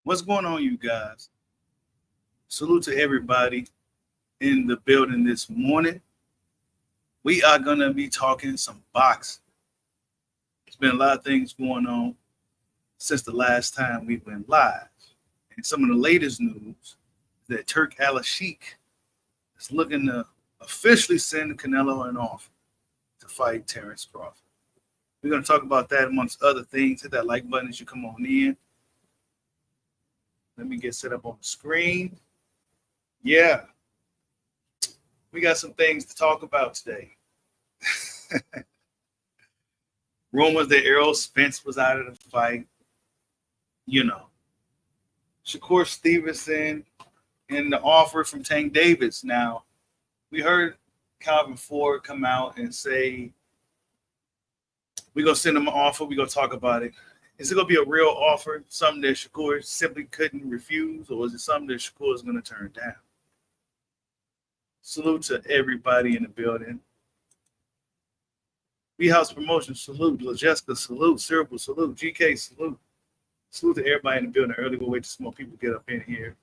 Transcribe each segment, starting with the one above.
What's going on, you guys? Salute to everybody in the building this morning. We are going to be talking some boxing. There's been a lot of things going on since the last time we went live. And some of the latest news is that Turki Alalshikh is looking to officially send Canelo an offer to fight Terence Crawford. We're going to talk about that amongst other things. Hit that like button as you come on in. Let me get set up on the screen. Yeah, we got some things to talk about today. Rumors that Spence was out of the fight. You know, Shakur Stevenson and the offer from Tank Davis. Now, we heard Calvin Ford come out and say, we're going to send him an offer. We're going to talk about it. Is it going to be a real offer, something that Shakur simply couldn't refuse, or is it something that Shakur is going to turn down? Salute to everybody in the building. B-House Promotion, salute. LaJessica, salute. Cerebral, salute. GK, salute. Salute to everybody in the building. Early, we'll wait till some more people get up in here.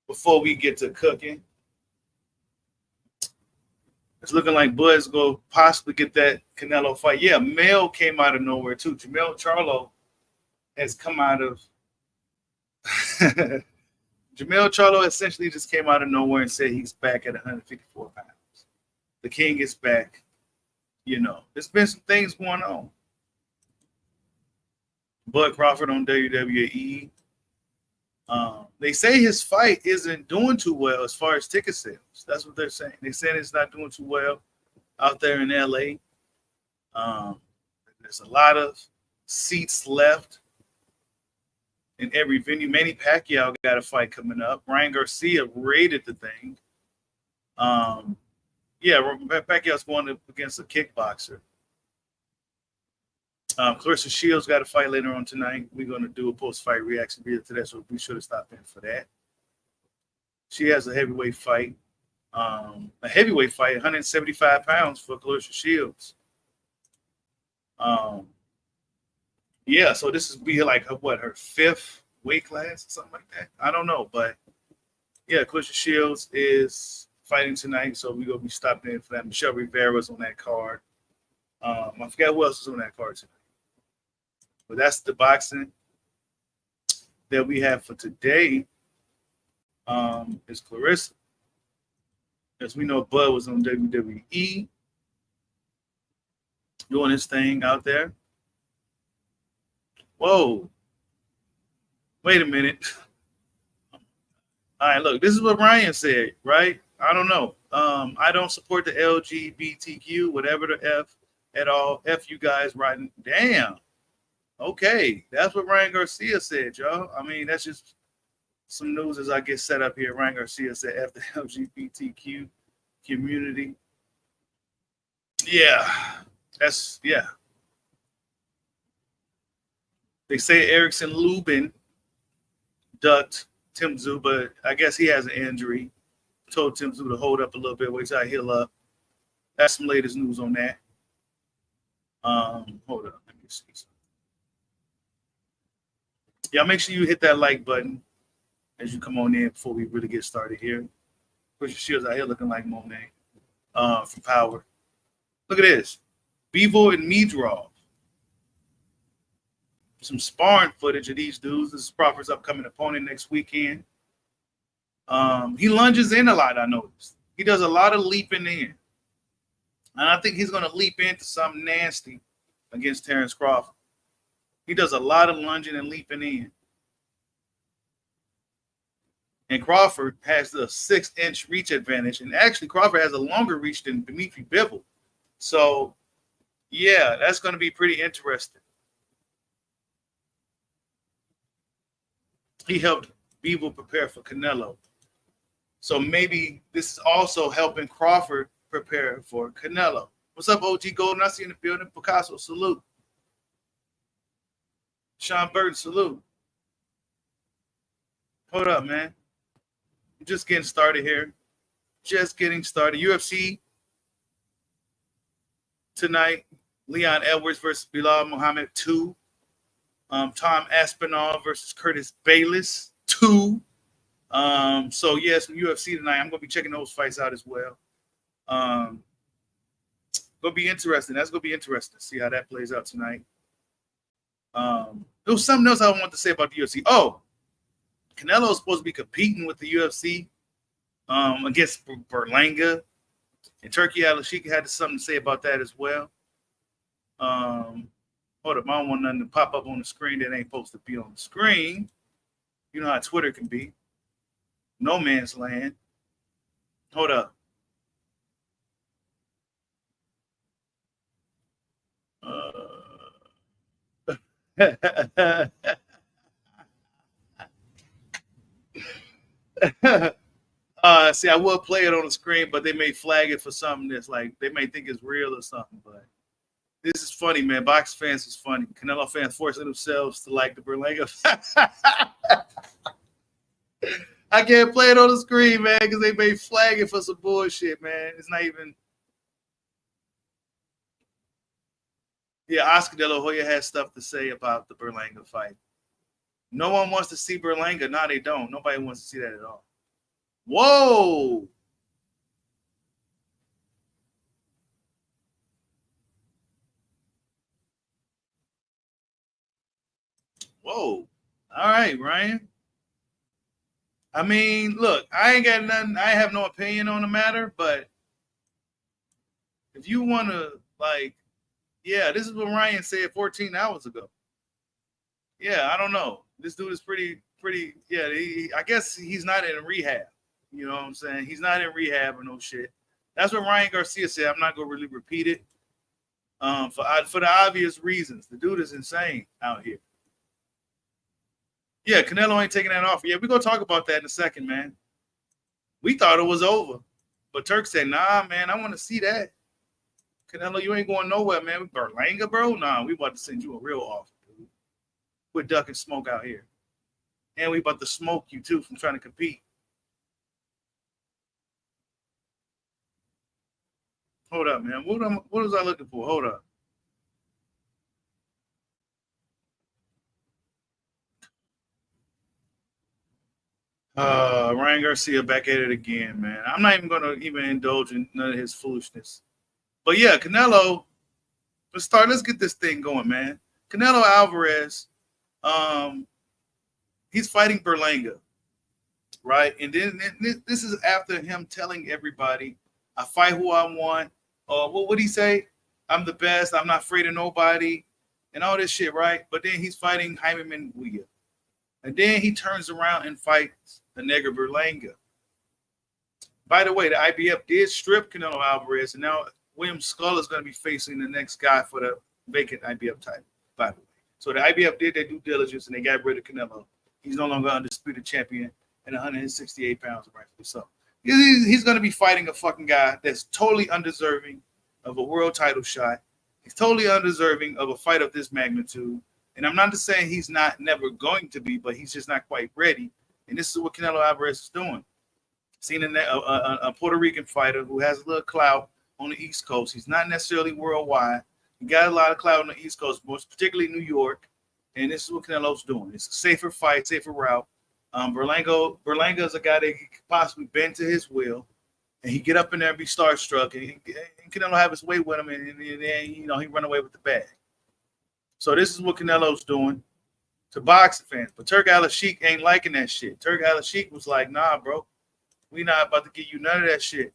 Before we get to cooking, it's looking like Bud's going to possibly get that Canelo fight. Yeah, Mel came out of nowhere, too. Jermall Charlo has come out of... Jermall Charlo essentially just came out of nowhere and said he's back at 154 pounds. The king is back. You know, there's been some things going on. Bud Crawford on WWE. They say his fight isn't doing too well as far as ticket sales. That's what they're saying. They said it's not doing too well out there in LA. There's a lot of seats left in every venue. Manny Pacquiao got a fight coming up. Ryan Garcia raided the thing. Pacquiao's going up against a kickboxer. Claressa Shields got a fight later on tonight. We're going to do a post-fight reaction video to that, so be sure to stop in for that. She has a heavyweight fight. 175 pounds for Claressa Shields. So this is be like her fifth weight class or something like that. I don't know, but yeah, Claressa Shields is fighting tonight, so we're gonna be stopping in for that. Michelle Rivera's on that card. I forgot who else is on that card tonight. But that's the boxing that we have for today. Is Claressa. As we know, Bud was on WWE doing his thing out there. Whoa. Wait a minute. All right, look, this is what Ryan said, right? I don't know. I don't support the LGBTQ, whatever the F at all. F you guys writing. Damn. Okay. That's what Ryan Garcia said, y'all. I mean, that's just some news as I get set up here. Ryan Garcia said F the LGBTQ community. Yeah. They say Erickson Lubin ducked Tim Tszyu, but I guess he has an injury. Told Tim Tszyu to hold up a little bit, wait till I heal up. That's some latest news on that. Hold up, let me see. Y'all make sure you hit that like button as you come on in before we really get started here. Claressa Shields out here looking like Monet from Power. Look at this. Bevo and Medraw. Some sparring footage of these dudes. This is Crawford's upcoming opponent next weekend. He lunges in a lot, I noticed. He does a lot of leaping in. And I think he's going to leap into something nasty against Terence Crawford. He does a lot of lunging and leaping in. And Crawford has the 6-inch reach advantage. And actually, Crawford has a longer reach than Dimitri Bivol. So, yeah, that's going to be pretty interesting. He helped Bivol prepare for Canelo. So maybe this is also helping Crawford prepare for Canelo. What's up, OG Golden? I see you in the building. Picasso, salute. Sean Burton, salute. Hold up, man. I'm just getting started here. Just getting started. UFC tonight. Leon Edwards versus Bilal Muhammad 2. Tom Aspinall versus Curtis Bayless 2. So yeah, some UFC tonight. I'm gonna be checking those fights out as well. Gonna be interesting. That's gonna be interesting to see how that plays out tonight. There was something else I want to say about the UFC. Oh, Canelo is supposed to be competing with the UFC against Berlanga, and Turki Alalshikh had something to say about that as well. Hold up, I don't want nothing to pop up on the screen that ain't supposed to be on the screen. You know how Twitter can be. No man's land. Hold up. See, I will play it on the screen, but they may flag it for something that's like they may think it's real or something. But this is funny, man. Box fans is funny. Canelo fans forcing themselves to like the Berlanga. I can't play it on the screen, man, because they may flag it for some bullshit, man. It's not even. Yeah, Oscar De La Hoya has stuff to say about the Berlanga fight. No one wants to see Berlanga. No, they don't. Nobody wants to see that at all. Whoa! Whoa. All right, Ryan. I mean, look, I ain't got nothing. I have no opinion on the matter, but if you want to, like, yeah, this is what Ryan said 14 hours ago. Yeah, I don't know. This dude is pretty, yeah, I guess he's not in rehab. You know what I'm saying? He's not in rehab or no shit. That's what Ryan Garcia said. I'm not going to really repeat it for the obvious reasons. The dude is insane out here. Yeah, Canelo ain't taking that off. Yeah, we're going to talk about that in a second, man. We thought it was over. But Turk said, nah, man, I want to see that. Canelo, you ain't going nowhere, man. Berlanga, bro? Nah, we about to send you a real offer, dude. We're ducking smoke out here. And we about to smoke you, too, from trying to compete. Hold up, man. What was I looking for? Hold up. Ryan Garcia back at it again, man. I'm not even going to even indulge in none of his foolishness. But yeah, Canelo, let's get this thing going, man. Canelo Alvarez, he's fighting Berlanga, right? And then this is after him telling everybody, I fight who I want. What would he say? I'm the best. I'm not afraid of nobody and all this shit, right? But then he's fighting Jaime Munguia. And then he turns around and fights the nigger Berlanga. By the way, the IBF did strip Canelo Alvarez, and now William Skull is going to be facing the next guy for the vacant IBF title, by the way. So the IBF did their due diligence, and they got rid of Canelo. He's no longer undisputed champion at 168 pounds, rightfully so. He's going to be fighting a fucking guy that's totally undeserving of a world title shot. He's totally undeserving of a fight of this magnitude. And I'm not just saying he's not never going to be, but he's just not quite ready. And this is what Canelo Alvarez is doing. Seeing a Puerto Rican fighter who has a little clout on the East Coast. He's not necessarily worldwide. He got a lot of clout on the East Coast, most particularly New York. And this is what Canelo's doing. It's a safer fight, safer route. Berlanga is a guy that could possibly bend to his will, and he get up in there and be starstruck, and Canelo have his way with him, and then he run away with the bag. So this is what Canelo's doing to boxing fans. But Turki Alalshikh ain't liking that shit. Turki Alalshikh was like, nah, bro, we not about to give you none of that shit.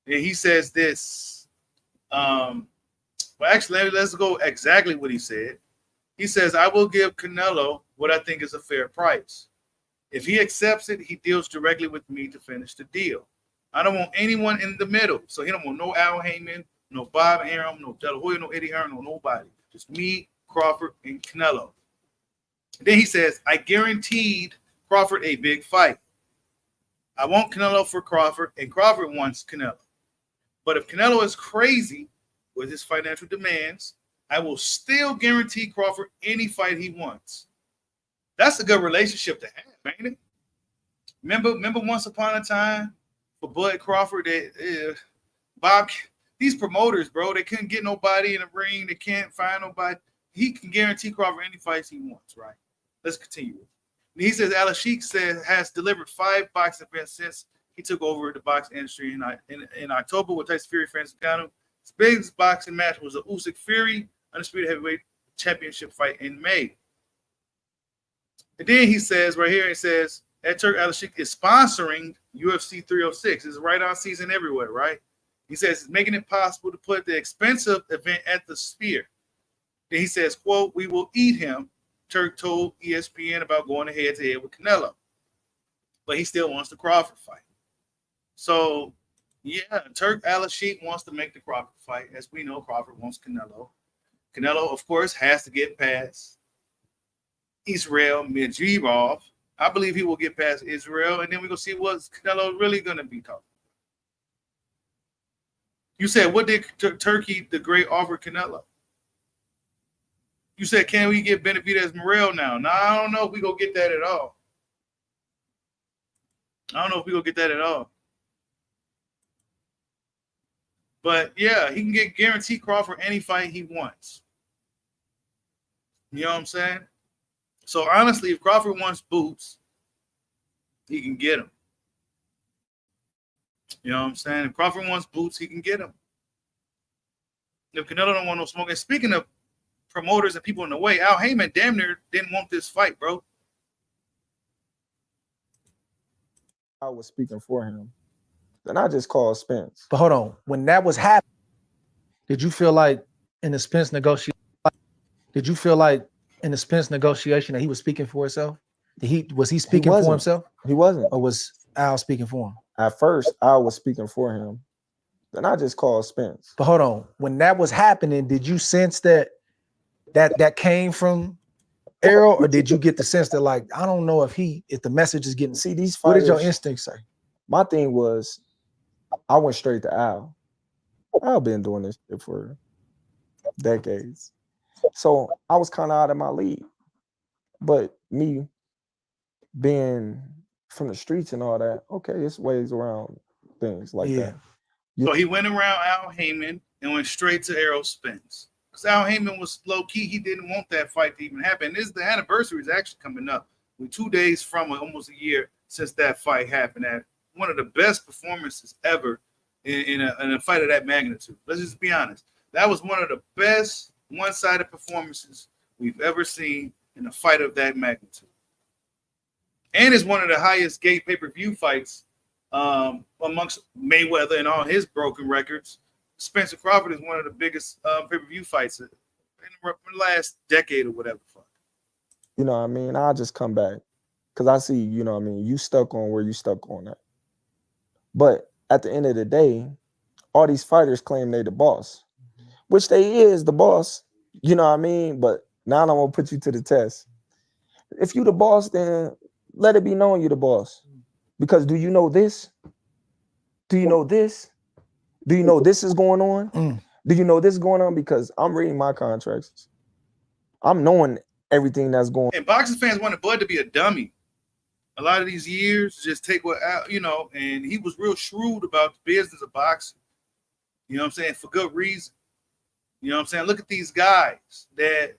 And he says this. Well, actually, let's go exactly what he said. He says, I will give Canelo what I think is a fair price. If he accepts it, he deals directly with me to finish the deal. I don't want anyone in the middle. So he don't want no Al Heyman, no Bob Arum, no De La Hoya, no Eddie Hearn, no nobody. Just me, Crawford, and Canelo. And then he says, I guaranteed Crawford a big fight. I want Canelo for Crawford, and Crawford wants Canelo. But if Canelo is crazy with his financial demands, I will still guarantee Crawford any fight he wants. That's a good relationship to have, ain't it? Remember once upon a time for Bud Crawford, Bob, these promoters, bro, they couldn't get nobody in the ring. They can't find nobody. he can guarantee Crawford any fights he wants, right? Let's continue. He says Alalshikh has delivered 5 boxing events since he took over the boxing industry in October with Tyson Fury, Francis Ngannou. His biggest boxing match was the Usyk Fury Undisputed Heavyweight Championship fight in May. And then he says right here, it says that Turki Alalshikh is sponsoring UFC 306. It's right on season everywhere, right? He says it's making it possible to put the expensive event at the Sphere. Then he says, quote, "We will eat him," Turk told ESPN about going head-to-head with Canelo. But he still wants the Crawford fight. So, yeah, Turki Alalshikh wants to make the Crawford fight. As we know, Crawford wants Canelo. Canelo, of course, has to get past Israel Medvedev. I believe he will get past Israel, and then we're going to see what's Canelo really going to be talking. You said, what did Turkey the Great offer Canelo? You said, can we get Benavidez Morel now? No, I don't know if we're going to get that at all. I don't know if we're going to get that at all. But, yeah, he can get guaranteed Crawford any fight he wants. You know what I'm saying? So, honestly, if Crawford wants boots, he can get them. You know what I'm saying? If Crawford wants boots, he can get them. If Canelo don't want no smoke. And speaking of promoters and people in the way, Al Heyman damn near didn't want this fight, bro. I was speaking for him. Then I just called Spence. But hold on. When that was happening, did you feel like in the Spence negotiation, that he was speaking for himself? Was he speaking for himself? He wasn't. Or was Al speaking for him? At first, Al was speaking for him. Then I just called Spence. But hold on. When that was happening, did you sense that came from Errol, or did you get the sense that, like, I don't know if the message is getting? See, these What fighters, did your instinct say? My thing was, I went straight to Al. Al been doing this shit for decades. So I was kind of out of my league. But me being from the streets and all that, okay, it's ways around things like that. So he went around Al Heyman and went straight to Errol Spence. Because Al Heyman was low-key. He didn't want that fight to even happen. The anniversary is actually coming up. We're 2 days from almost a year since that fight happened. At one of the best performances ever in a fight of that magnitude. Let's just be honest. That was one of the best one-sided performances we've ever seen in a fight of that magnitude. And it's one of the highest gate pay-per-view fights amongst Mayweather and all his broken records. Spencer Crawford is one of the biggest pay-per-view fights in the last decade or whatever. You know what I mean? I'll just come back. Because I see, you know what I mean, you stuck on where you stuck on that. But at the end of the day, all these fighters claim they the boss, which they is the boss. You know what I mean? But now I'm going to put you to the test. If you the boss, then let it be known you the boss. Because do you know this? Do you know this? Do you know this is going on? Do you know this is going on? Because I'm reading my contracts. I'm knowing everything that's going on. And boxing fans wanted Bud to be a dummy. A lot of these years, just take what out, you know, and he was real shrewd about the business of boxing. You know what I'm saying? For good reason. You know what I'm saying? Look at these guys that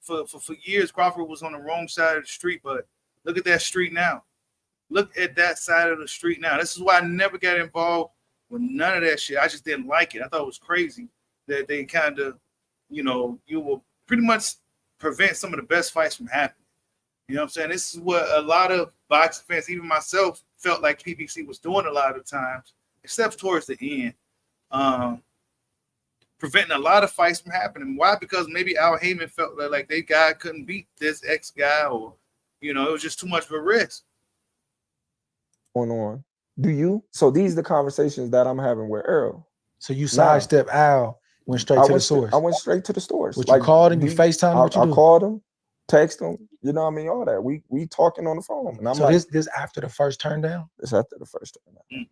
for years Crawford was on the wrong side of the street, but look at that street now. Look at that side of the street now. This is why I never got involved with none of that shit. I just didn't like it. I thought it was crazy that they kind of, you know, you will pretty much prevent some of the best fights from happening. You know what I'm saying? This is what a lot of boxing fans, even myself, felt like PBC was doing a lot of times, except towards the end, preventing a lot of fights from happening. Why? Because maybe Al Heyman felt like they guy couldn't beat this X guy, or, you know, it was just too much of a risk. Going on. Do you? So these are the conversations that I'm having with Earl. So you sidestepped Al, went straight to the source. I went straight to the source. What, you called him, you FaceTime, what you do? I called him, text him, you know what I mean, all that. We talking on the phone. And I'm so like, this after the first turn down? It's after the first turn down.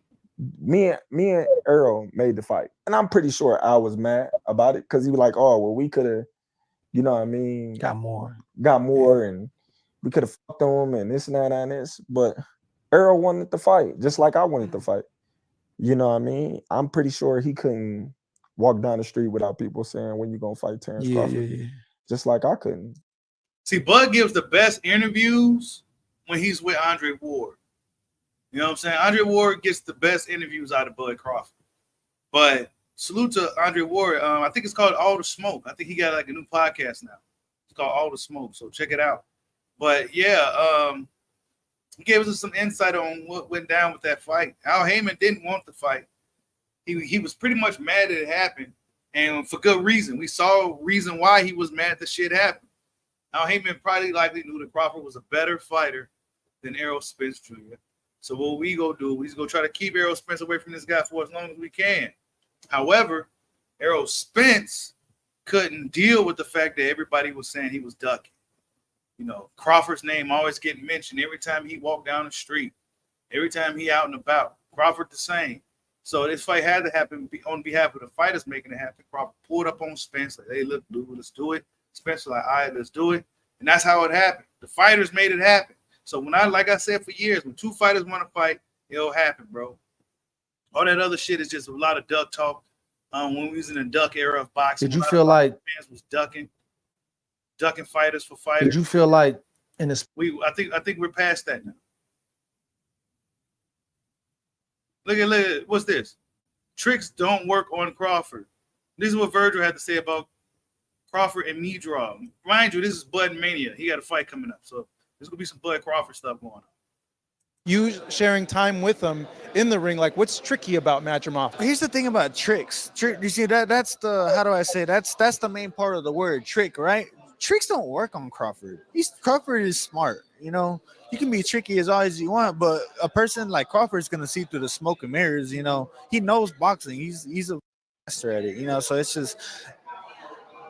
Me and Earl made the fight. And I'm pretty sure Al was mad about it because he was like, oh, well, we could have, you know what I mean? Got more, and we could have fucked them and this and that and this. But Earl wanted the fight, just like I wanted the fight. You know what I mean? I'm pretty sure he couldn't walk down the street without people saying, when you gonna fight Terence Crawford? Yeah. just like I couldn't. See, Bud gives the best interviews when he's with Andre Ward. You know what I'm saying? Andre Ward gets the best interviews out of Bud Crawford. But salute to Andre Ward. I think it's called All the Smoke. I think he got like a new podcast now. It's called All the Smoke. So check it out. But yeah, he gave us some insight on what went down with that fight. Al Heyman didn't want the fight. He was pretty much mad that it happened, and for good reason. We saw a reason why he was mad that shit happened. Al Heyman probably likely knew that Crawford was a better fighter than Errol Spence Jr. So what we go do, we just go try to keep Errol Spence away from this guy for as long as we can. However, Errol Spence couldn't deal with the fact that everybody was saying he was ducking. You know, Crawford's name always getting mentioned every time he walked down the street, every time he out and about. Crawford the same. So this fight had to happen on behalf of the fighters making it happen. Crawford pulled up on Spence like, hey, look, dude, let's do it. Spence was like, all right, let's do it. And that's how it happened. The fighters made it happen. So like I said for years, when two fighters want to fight, it'll happen, bro. All that other shit is just a lot of duck talk. When we was in the duck era of boxing, did you feel like fans was ducking fighters for fighters? Did you feel like in this? I think we're past that now. Look at what's this? Tricks don't work on Crawford. This is what Virgil had to say about Crawford and Medraw. Mind you, this is Bud Mania. He got a fight coming up, so there's gonna be some Bud Crawford stuff going on. You sharing time with him in the ring, like what's tricky about Madrimov? Here's the thing about tricks. You see that's the, how do I say, that's the main part of the word trick, right? Tricks don't work on Crawford. Crawford is smart, you know. You can be tricky as always you want, but a person like Crawford is gonna see through the smoke and mirrors. You know, he knows boxing. He's a master at it. You know, so it's just,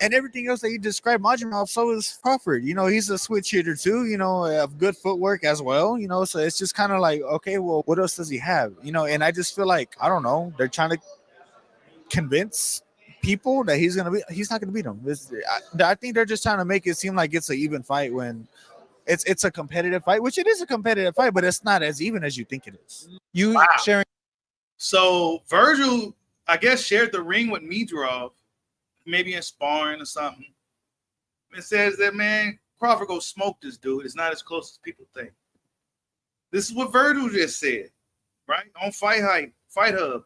and everything else that you described Madrimov, so is Crawford. You know, he's a switch hitter too. You know, have good footwork as well. You know, so it's just kind of like, okay, well, what else does he have? You know, and I just feel like, I don't know, they're trying to convince people that he's not gonna beat him. I think they're just trying to make it seem like it's an even fight when it's a competitive fight, which it is a competitive fight, but it's not as even as you think it is. You sharing. So Virgil, I guess, shared the ring with Medraw, maybe in sparring or something. It says that, man, Crawford go smoke this dude. It's not as close as people think. This is what Virgil just said, right? On Fight Hub.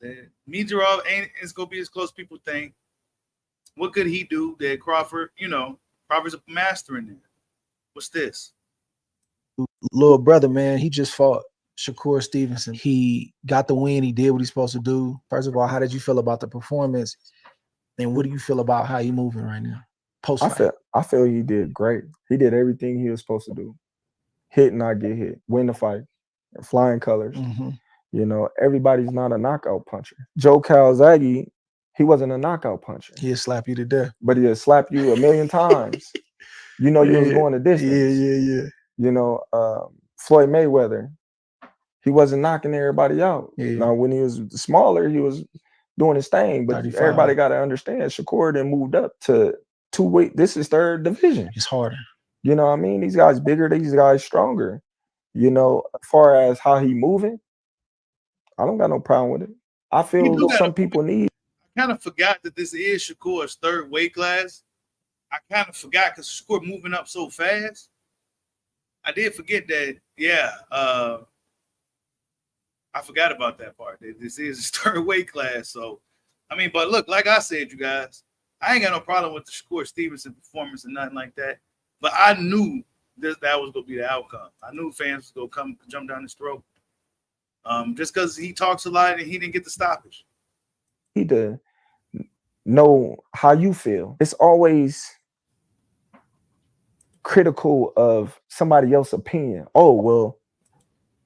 That Medraw it's gonna be as close as people think. What could he do that Crawford, you know, Crawford's a master in there? What's this? Little brother, man, he just fought Shakur Stevenson. He got the win. He did what he's supposed to do. First of all, how did you feel about the performance? And what do you feel about how he moving right now? I feel he did great. He did everything he was supposed to do. Hit, not get hit. Win the fight. Flying colors. Mm-hmm. You know, everybody's not a knockout puncher. Joe Calzaghe, he wasn't a knockout puncher. He'll slap you to death. But he'll slap you a million times. You know, you was going a distance. Yeah. You know, Floyd Mayweather, he wasn't knocking everybody out. Yeah. Now, when he was smaller, he was doing his thing. But 35. everybody got to understand, Shakur then moved up to two weight. This is third division. It's harder. You know what I mean? These guys bigger, these guys stronger. You know, as far as how he moving, I don't got no problem with it. I feel some people need. I kind of forgot that this is Shakur's third weight class. I kind of forgot because Shakur moving up so fast. I did forget that. Yeah, I forgot about that part. This is his third weight class. So, I mean, but look, like I said, you guys, I ain't got no problem with the Shakur Stevenson performance and nothing like that. But I knew that was going to be the outcome. I knew fans was going to come jump down his throat. Just because he talks a lot and he didn't get the stoppage. He need to know how you feel. It's always critical of somebody else's opinion. Oh, well,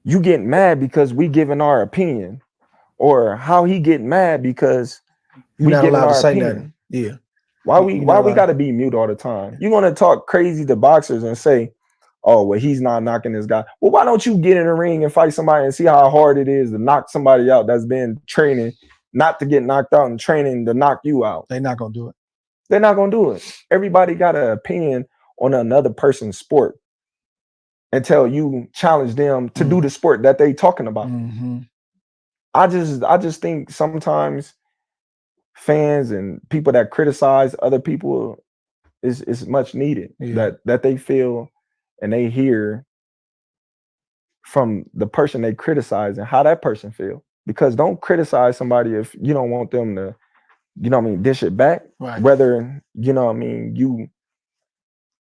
you getting mad because we giving our opinion, or how he getting mad because we not giving allowed our to say opinion. nothing. Yeah. Why we got to be mute all the time? You want to talk crazy to boxers and say, oh, well, he's not knocking this guy. Well, why don't you get in the ring and fight somebody and see how hard it is to knock somebody out that's been training not to get knocked out and training to knock you out? They're not going to do it. They're not going to do it. Everybody got an opinion on another person's sport until you challenge them to do the sport that they talking about. Mm-hmm. I just think sometimes fans and people that criticize other people, is much needed. Yeah. That they feel and they hear from the person they criticize and how that person feel. Because don't criticize somebody if you don't want them to, you know what I mean, dish it back. Right. Whether, you know what I mean, you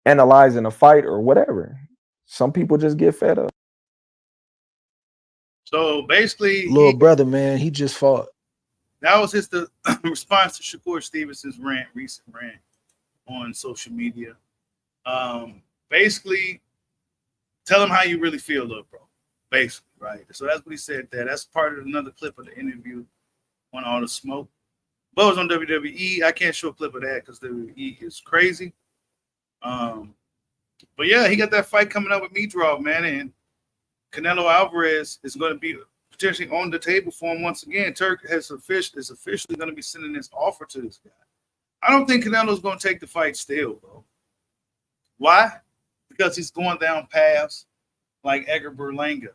analyzing a fight or whatever. Some people just get fed up. So basically, Little brother, man, he just fought. that was the response to Shakur Stevenson's recent rant on social media. Basically, tell him how you really feel, little bro. Basically, right? So that's what he said there. That's part of another clip of the interview on All the Smoke. But it was on WWE. I can't show a clip of that because WWE is crazy. But yeah, he got that fight coming up with Medraw, man, and Canelo Alvarez is going to be potentially on the table for him once again. Turk is officially going to be sending this offer to this guy. I don't think Canelo's going to take the fight still, bro. Why? Because he's going down paths like Edgar Berlanga.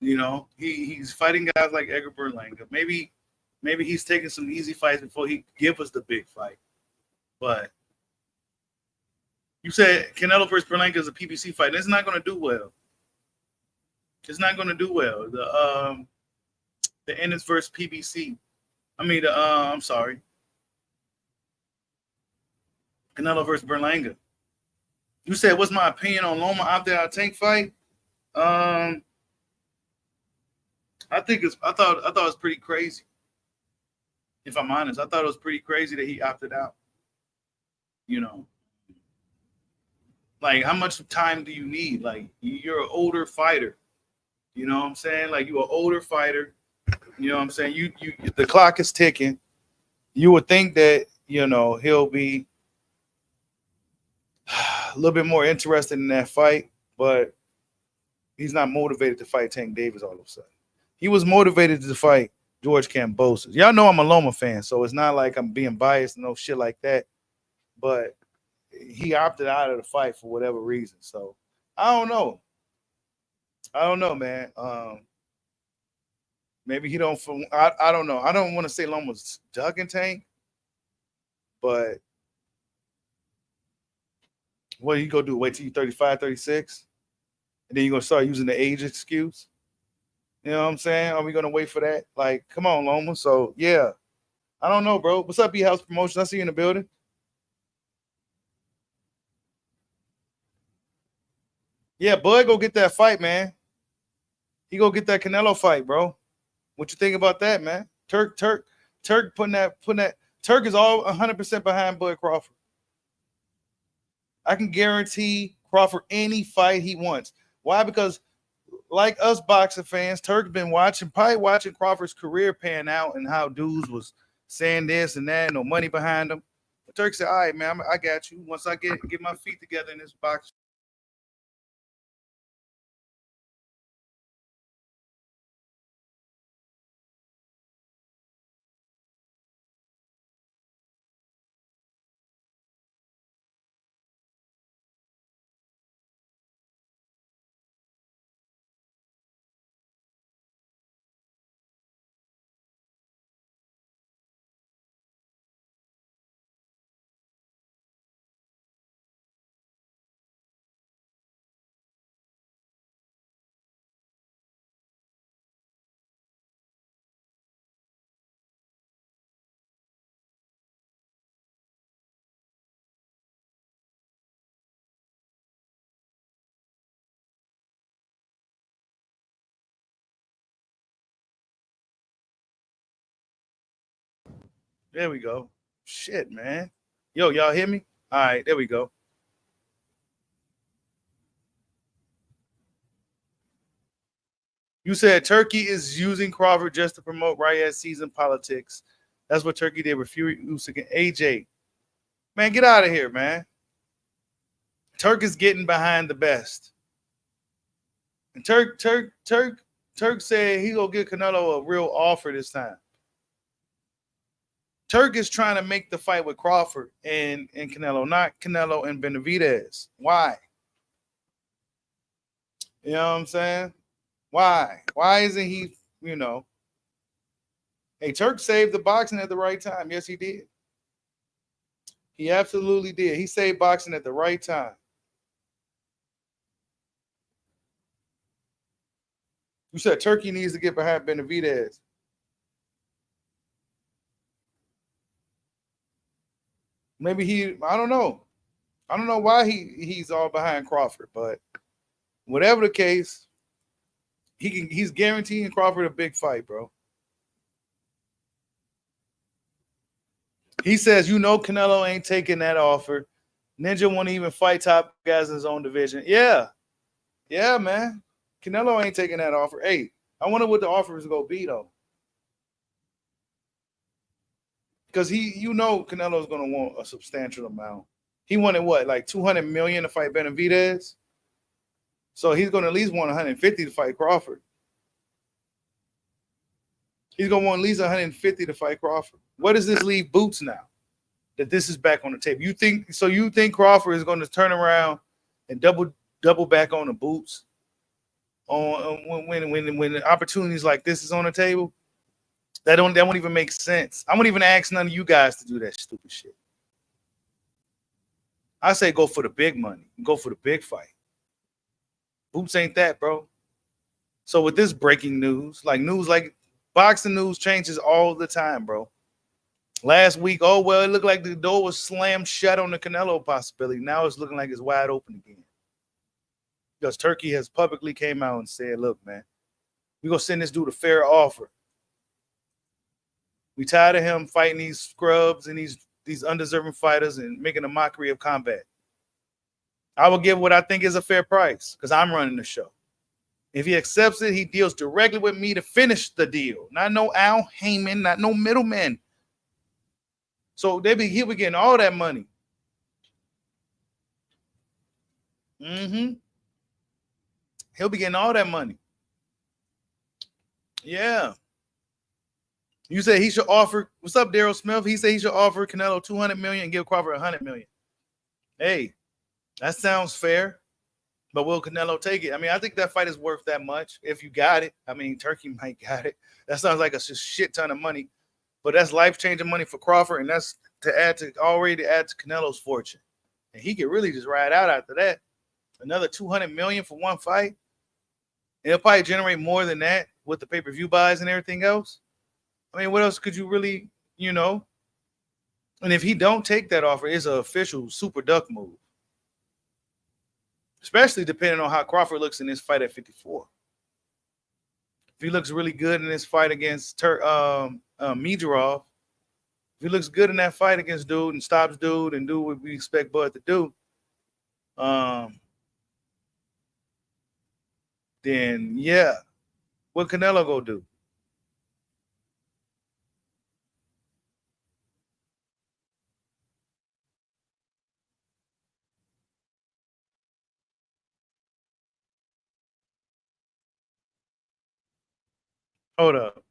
You know, he's fighting guys like Edgar Berlanga. Maybe he's taking some easy fights before he give us the big fight. But you said Canelo versus Berlanga is a PBC fight. It's not going to do well. It's not going to do well. The Ennis versus PBC. I mean, I'm sorry. Canelo versus Berlanga. You said, what's my opinion on Loma after our tank fight? I thought it was pretty crazy. If I'm honest, I thought it was pretty crazy that he opted out. You know, like how much time do you need? Like you're an older fighter. You know what I'm saying? Like you're an older fighter. You know what I'm saying? You the clock is ticking. You would think that, you know, he'll be a little bit more interested in that fight, but he's not motivated to fight Tank Davis all of a sudden. He was motivated to fight George Kambosos. Y'all know I'm a Loma fan, so it's not like I'm being biased, no shit like that. But he opted out of the fight for whatever reason. So I don't know. I don't know, man. Maybe he don't. I don't know. I don't want to say Loma's ducking Tank, but what are you gonna do? Wait till you're 35, 36, and then you're gonna start using the age excuse? You know what I'm saying? Are we gonna wait for that? Like, come on, Loma. So yeah, I don't know, bro. What's up, E-House Promotions? I see you in the building. Yeah, Bud, go get that fight, man. He go get that Canelo fight, bro. What you think about that, man? Turk putting that. Turk is all 100% behind Bud Crawford. I can guarantee Crawford any fight he wants. Why? Because like us boxing fans, Turk's been probably watching Crawford's career pan out and how dudes was saying this and that, no money behind him. But Turk said, all right, man, I got you. Once I get my feet together in this box. There we go. Shit, man. Yo, y'all hear me? All right, there we go. You said Turkey is using Crawford just to promote riot season politics. That's what Turkey did with Fury Usyk and AJ. Man, get out of here, man. Turk is getting behind the best. And Turk said he gonna give Canelo a real offer this time. Turk is trying to make the fight with Crawford and Canelo, not Canelo and Benavidez. Why? You know what I'm saying? Why? Why isn't he, you know? Hey, Turk saved the boxing at the right time. Yes, he did. He absolutely did. He saved boxing at the right time. You said Turkey needs to get behind Benavidez. Maybe I don't know. I don't know why he's all behind Crawford, but whatever the case, he's guaranteeing Crawford a big fight, bro. He says, Canelo ain't taking that offer. Ninja won't even fight top guys in his own division. Yeah, man. Canelo ain't taking that offer. Hey, I wonder what the offer is going to be, though. Because Canelo's going to want a substantial amount. He wanted what, like $200 million to fight Benavidez? So he's going to at least want 150 to fight Crawford. He's going to want at least 150 to fight Crawford. What does this leave Boots now? That this is back on the table. You think Crawford is going to turn around and double back on the Boots on when opportunities like this is on the table? That won't even make sense. I won't even ask none of you guys to do that stupid shit. I say go for the big money. Go for the big fight. Boots ain't that, bro. So with this breaking news like boxing news changes all the time, bro. Last week, it looked like the door was slammed shut on the Canelo possibility. Now it's looking like it's wide open again. Because Turkey has publicly came out and said, look, man, we're going to send this dude a fair offer. We tired of him fighting these scrubs and these undeserving fighters and making a mockery of combat. I will give what I think is a fair price because I'm running the show. If he accepts it, he deals directly with me to finish the deal. Not no Al Heyman, not no middleman. So he'll be getting all that money. He'll be getting all that money. Yeah. You say he should offer. What's up, Daryl Smith? He said he should offer Canelo $200 million and give Crawford $100 million. Hey, that sounds fair. But will Canelo take it? I mean, I think that fight is worth that much if you got it. I mean, Turkey might got it. That sounds like a shit ton of money. But that's life-changing money for Crawford, and that's to add to Canelo's fortune. And he could really just ride out after that. Another $200 million for one fight. And it'll probably generate more than that with the pay-per-view buys and everything else. I mean, what else could you really, And if he don't take that offer, it's an official super duck move. Especially depending on how Crawford looks in this fight at 54. If he looks really good in this fight against Midorov, if he looks good in that fight against dude and stops dude and do what we expect Bud to do, then yeah, what Canelo go do? Hold up.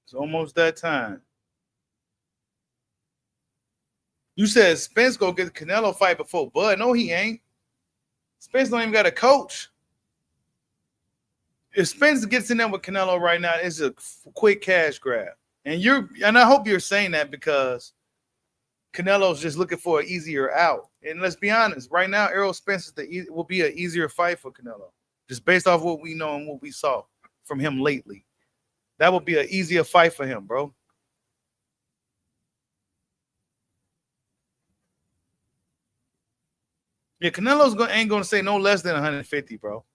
It's almost that time. You said Spence go get the Canelo fight before Bud. No, he ain't. Spence don't even got a coach. If Spence gets in there with Canelo right now, it's a quick cash grab. And I hope you're saying that because Canelo's just looking for an easier out. And let's be honest, right now, Errol Spence will be an easier fight for Canelo, just based off what we know and what we saw from him lately. That would be an easier fight for him, bro. Yeah, Canelo's ain't going to say no less than 150, bro.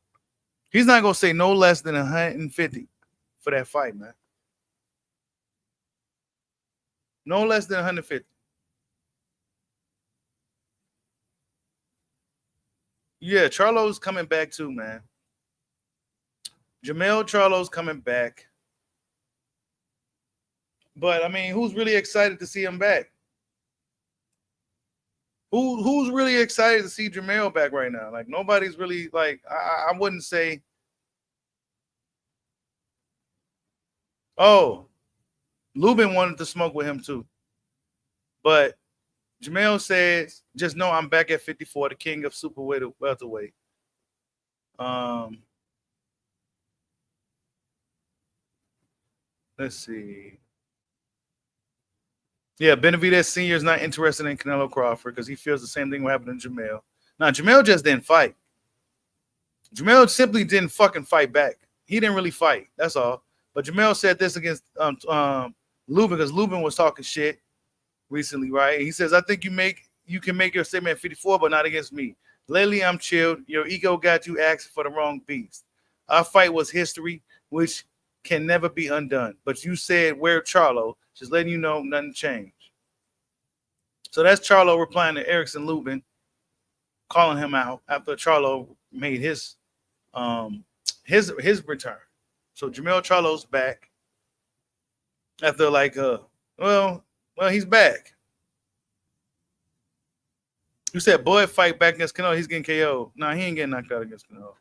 He's not going to say no less than 150 for that fight, man. No less than 150. Yeah, Charlo's coming back too, man. Jermall Charlo's coming back. But, I mean, who's really excited to see him back? Who's really excited to see Jermall back right now? Like, nobody's really, like, I wouldn't say. Oh, Lubin wanted to smoke with him too. But Jermall says, just know I'm back at 54, the king of super welterweight. Let's see. Yeah, Benavidez Sr. is not interested in Canelo Crawford because he feels the same thing will happen to Jermall. Now, Jermall just didn't fight. Jermall simply didn't fucking fight back. He didn't really fight. That's all. But Jermall said this against Lubin because Lubin was talking shit recently, right? He says, I think you can make your statement at 54, but not against me. Lately, I'm chilled. Your ego got you asking for the wrong beast. Our fight was history, which can never be undone. But you said, where Charlo? Just letting you know nothing changed. So that's Charlo replying to Erickson Lubin, calling him out after Charlo made his return. So Jermall Charlo's back after well, he's back. You said Boyd fight back against Canelo, he's getting KO'd. Nah, he ain't getting knocked out against Canelo.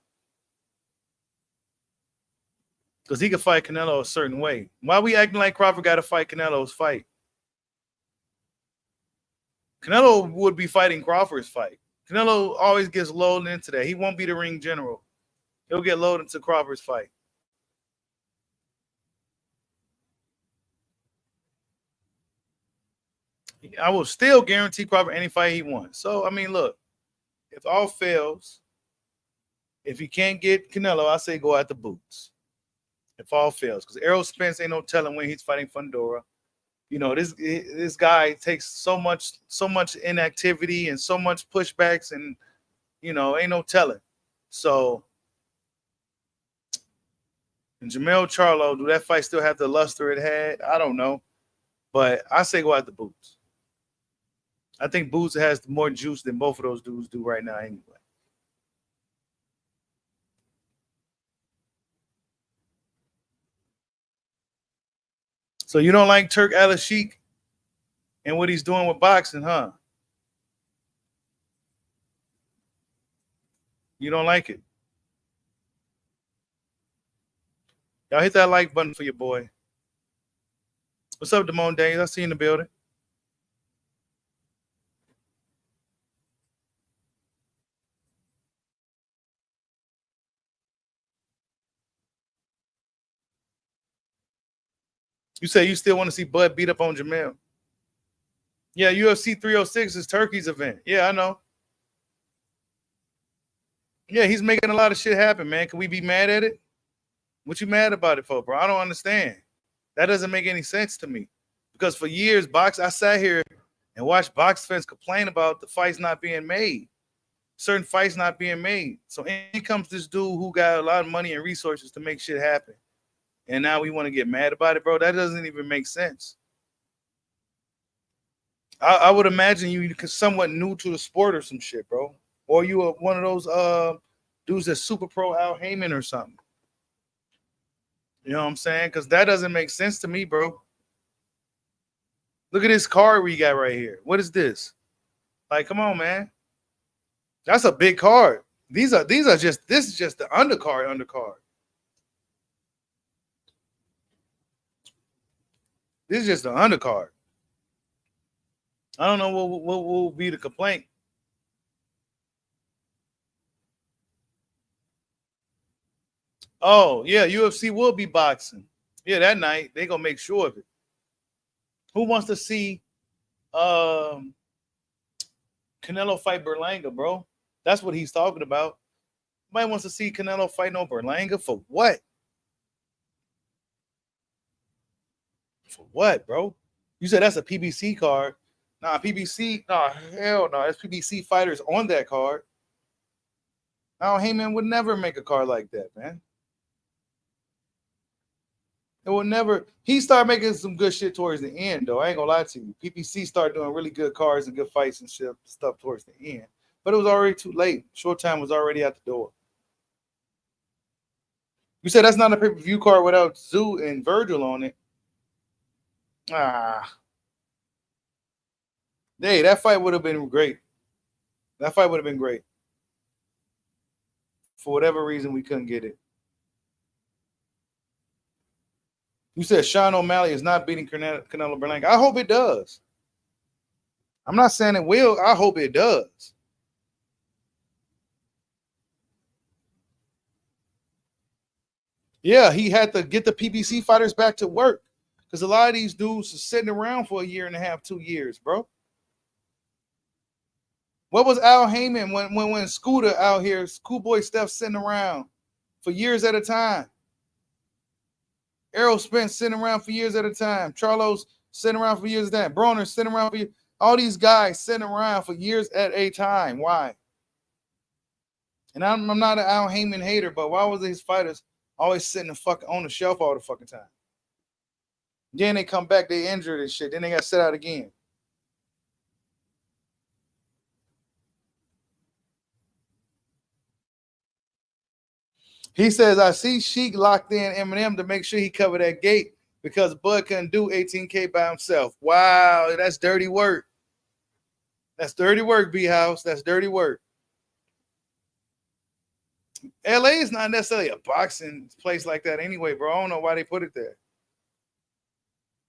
Because he could fight Canelo a certain way. Why we acting like Crawford got to fight Canelo's fight? Canelo would be fighting Crawford's fight. Canelo always gets loaded into that. He won't be the ring general. He'll get loaded into Crawford's fight. I will still guarantee Crawford any fight he wants. So, I mean, look, if all fails, if he can't get Canelo, I say go out the boots. If all fails. Because Errol Spence ain't no telling when he's fighting Fundora. You know, this guy takes so much inactivity and so much pushbacks and, you know, ain't no telling. So, and Jermall Charlo, do that fight still have the luster it had? I don't know. But I say go out the boots. I think Boots has more juice than both of those dudes do right now anyway. So you don't like Turki Alalshikh and what he's doing with boxing, huh? You don't like it. Y'all hit that like button for your boy. What's up, Damone Days? I see you in the building. You say you still want to see Bud beat up on Jermall. Yeah, UFC 306 is Turki's event. Yeah, I know. Yeah, he's making a lot of shit happen, man. Can we be mad at it? What you mad about it for, bro? I don't understand. That doesn't make any sense to me. Because for years, I sat here and watched box fans complain about the fights not being made. Certain fights not being made. So in comes this dude who got a lot of money and resources to make shit happen. And now we want to get mad about it, bro. That doesn't even make sense. I would imagine you somewhat new to the sport or some shit, bro. Or you are one of those dudes that's super pro Al Heyman or something. You know what I'm saying? Because that doesn't make sense to me, bro. Look at this card we got right here. What is this? Like, come on, man. That's a big card. This is just the undercard. This is just the undercard. I don't know what will be the complaint. Oh, yeah, UFC will be boxing. Yeah, that night, they're going to make sure of it. Who wants to see Canelo fight Berlanga, bro? That's what he's talking about. Nobody wants to see Canelo fight no Berlanga for what? For what, bro? You said that's a PBC card. Nah, PBC. Nah, hell no. That's PBC fighters on that card. Now, Heyman would never make a card like that, man. It will never. He started making some good shit towards the end, though. I ain't gonna lie to you. PPC started doing really good cards and good fights and shit stuff towards the end, but it was already too late. Showtime was already out the door. You said that's not a pay-per-view card without Zoo and Virgil on it. Hey, that fight would have been great. That fight would have been great. For whatever reason, we couldn't get it. You said Sean O'Malley is not beating Canelo Berlanga. I hope it does. I'm not saying it will. I hope it does. Yeah, he had to get the PBC fighters back to work because a lot of these dudes are sitting around for a year and a half, 2 years, bro. What was Al Heyman when Scooter out here, Schoolboy Steph sitting around for years at a time? Errol Spence sitting around for years at a time. Charlo's sitting around for years at a time. Broner sitting around for years. All these guys sitting around for years at a time. Why? And I'm not an Al Heyman hater, but why was these fighters always sitting on the shelf all the fucking time? Then they come back, they injured and shit. Then they got set out again. He says, I see Sheik locked in Eminem to make sure he covered that gate because Bud couldn't do 18K by himself. Wow, that's dirty work. That's dirty work, B-House. That's dirty work. LA is not necessarily a boxing place like that anyway, bro. I don't know why they put it there.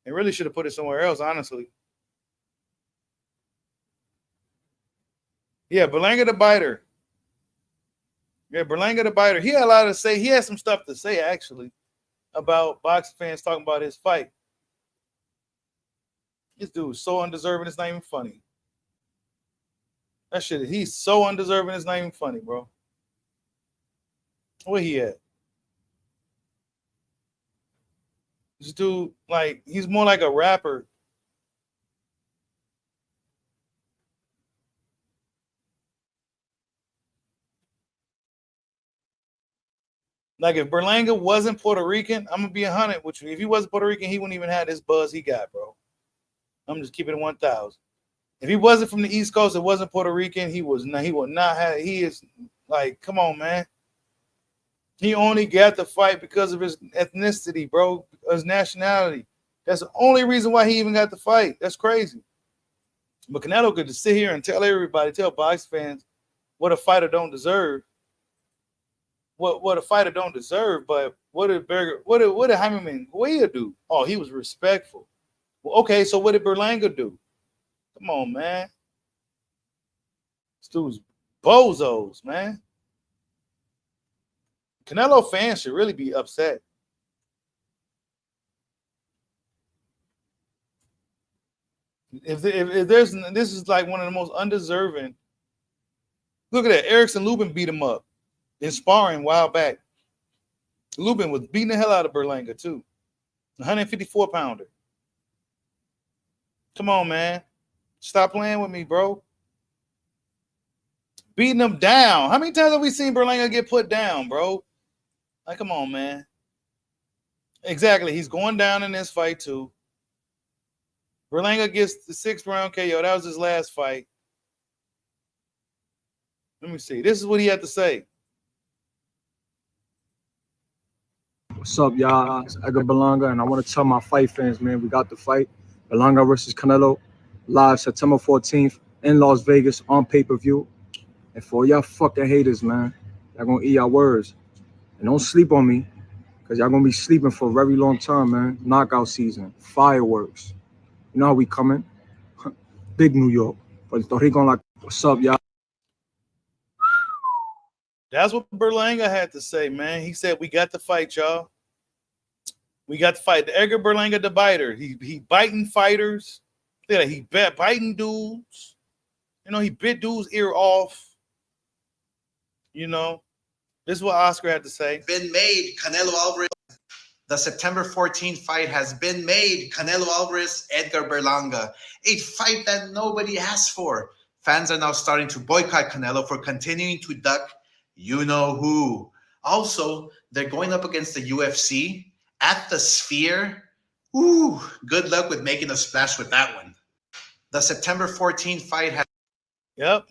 They really should have put it somewhere else, honestly. Yeah, Berlanga the Biter. Yeah, Berlanga the Biter. He had a lot to say. He had some stuff to say, actually, about boxing fans talking about his fight. This dude is so undeserving, it's not even funny. That shit, he's so undeserving, it's not even funny, bro. Where he at? This dude, like, he's more like a rapper. Like, if Berlanga wasn't Puerto Rican, I'm gonna be 100 with you. If he wasn't Puerto Rican, he wouldn't even have this buzz he got, bro. I'm just keeping it 1,000. If he wasn't from the East Coast, it wasn't Puerto Rican, he would not have. He is like, come on, man. He only got the fight because of his ethnicity, bro, his nationality. That's the only reason why he even got the fight. That's crazy. But Canelo could just sit here and tell everybody, tell box fans what a fighter don't deserve. What a fighter don't deserve, but what did Jaime Guia do? Oh, he was respectful. Well, okay, so what did Berlanga do? Come on, man. This dude's bozos, man. Canelo fans should really be upset. If there's, this is like one of the most undeserving. Look at that. Erickson Lubin beat him up in sparring a while back. Lubin was beating the hell out of Berlanga too. 154 pounder. Come on, man. Stop playing with me, bro. Beating him down. How many times have we seen Berlanga get put down, bro? Like, come on, man. Exactly. He's going down in this fight too. Berlanga gets the 6th round KO. That was his last fight. Let me see. This is what he had to say. What's up, y'all? It's Edgar Berlanga, and I want to tell my fight fans, man, we got the fight. Berlanga versus Canelo, live September 14th in Las Vegas on pay-per-view. And for y'all fucking haters, man, y'all gonna eat y'all words. And don't sleep on me, because y'all gonna be sleeping for a very long time, man. Knockout season, fireworks. You know how we coming? Big New York. Puerto Rico, like, what's up, y'all? That's what Berlanga had to say, man. He said, we got to fight, y'all. We got to fight. The Edgar Berlanga the Biter. He biting fighters. Yeah, he biting dudes. You know, he bit dudes' ear off. You know, this is what Oscar had to say. Been made. Canelo Alvarez. The September 14th fight has been made. Canelo Alvarez, Edgar Berlanga. A fight that nobody asked for. Fans are now starting to boycott Canelo for continuing to duck you-know-who. Also, they're going up against the UFC at the Sphere. Ooh, good luck with making a splash with that one. The September 14th fight has... Yep,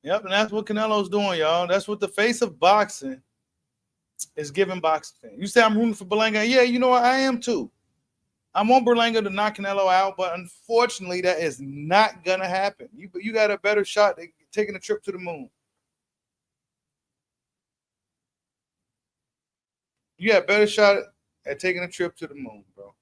and that's what Canelo's doing, y'all. That's what the face of boxing is giving boxing fans. You say I'm rooting for Berlanga. Yeah, you know what? I am too. I want Berlanga to knock Canelo out, but unfortunately, that is not going to happen. You got a better shot at taking a trip to the moon. You got a better shot at taking a trip to the moon, bro.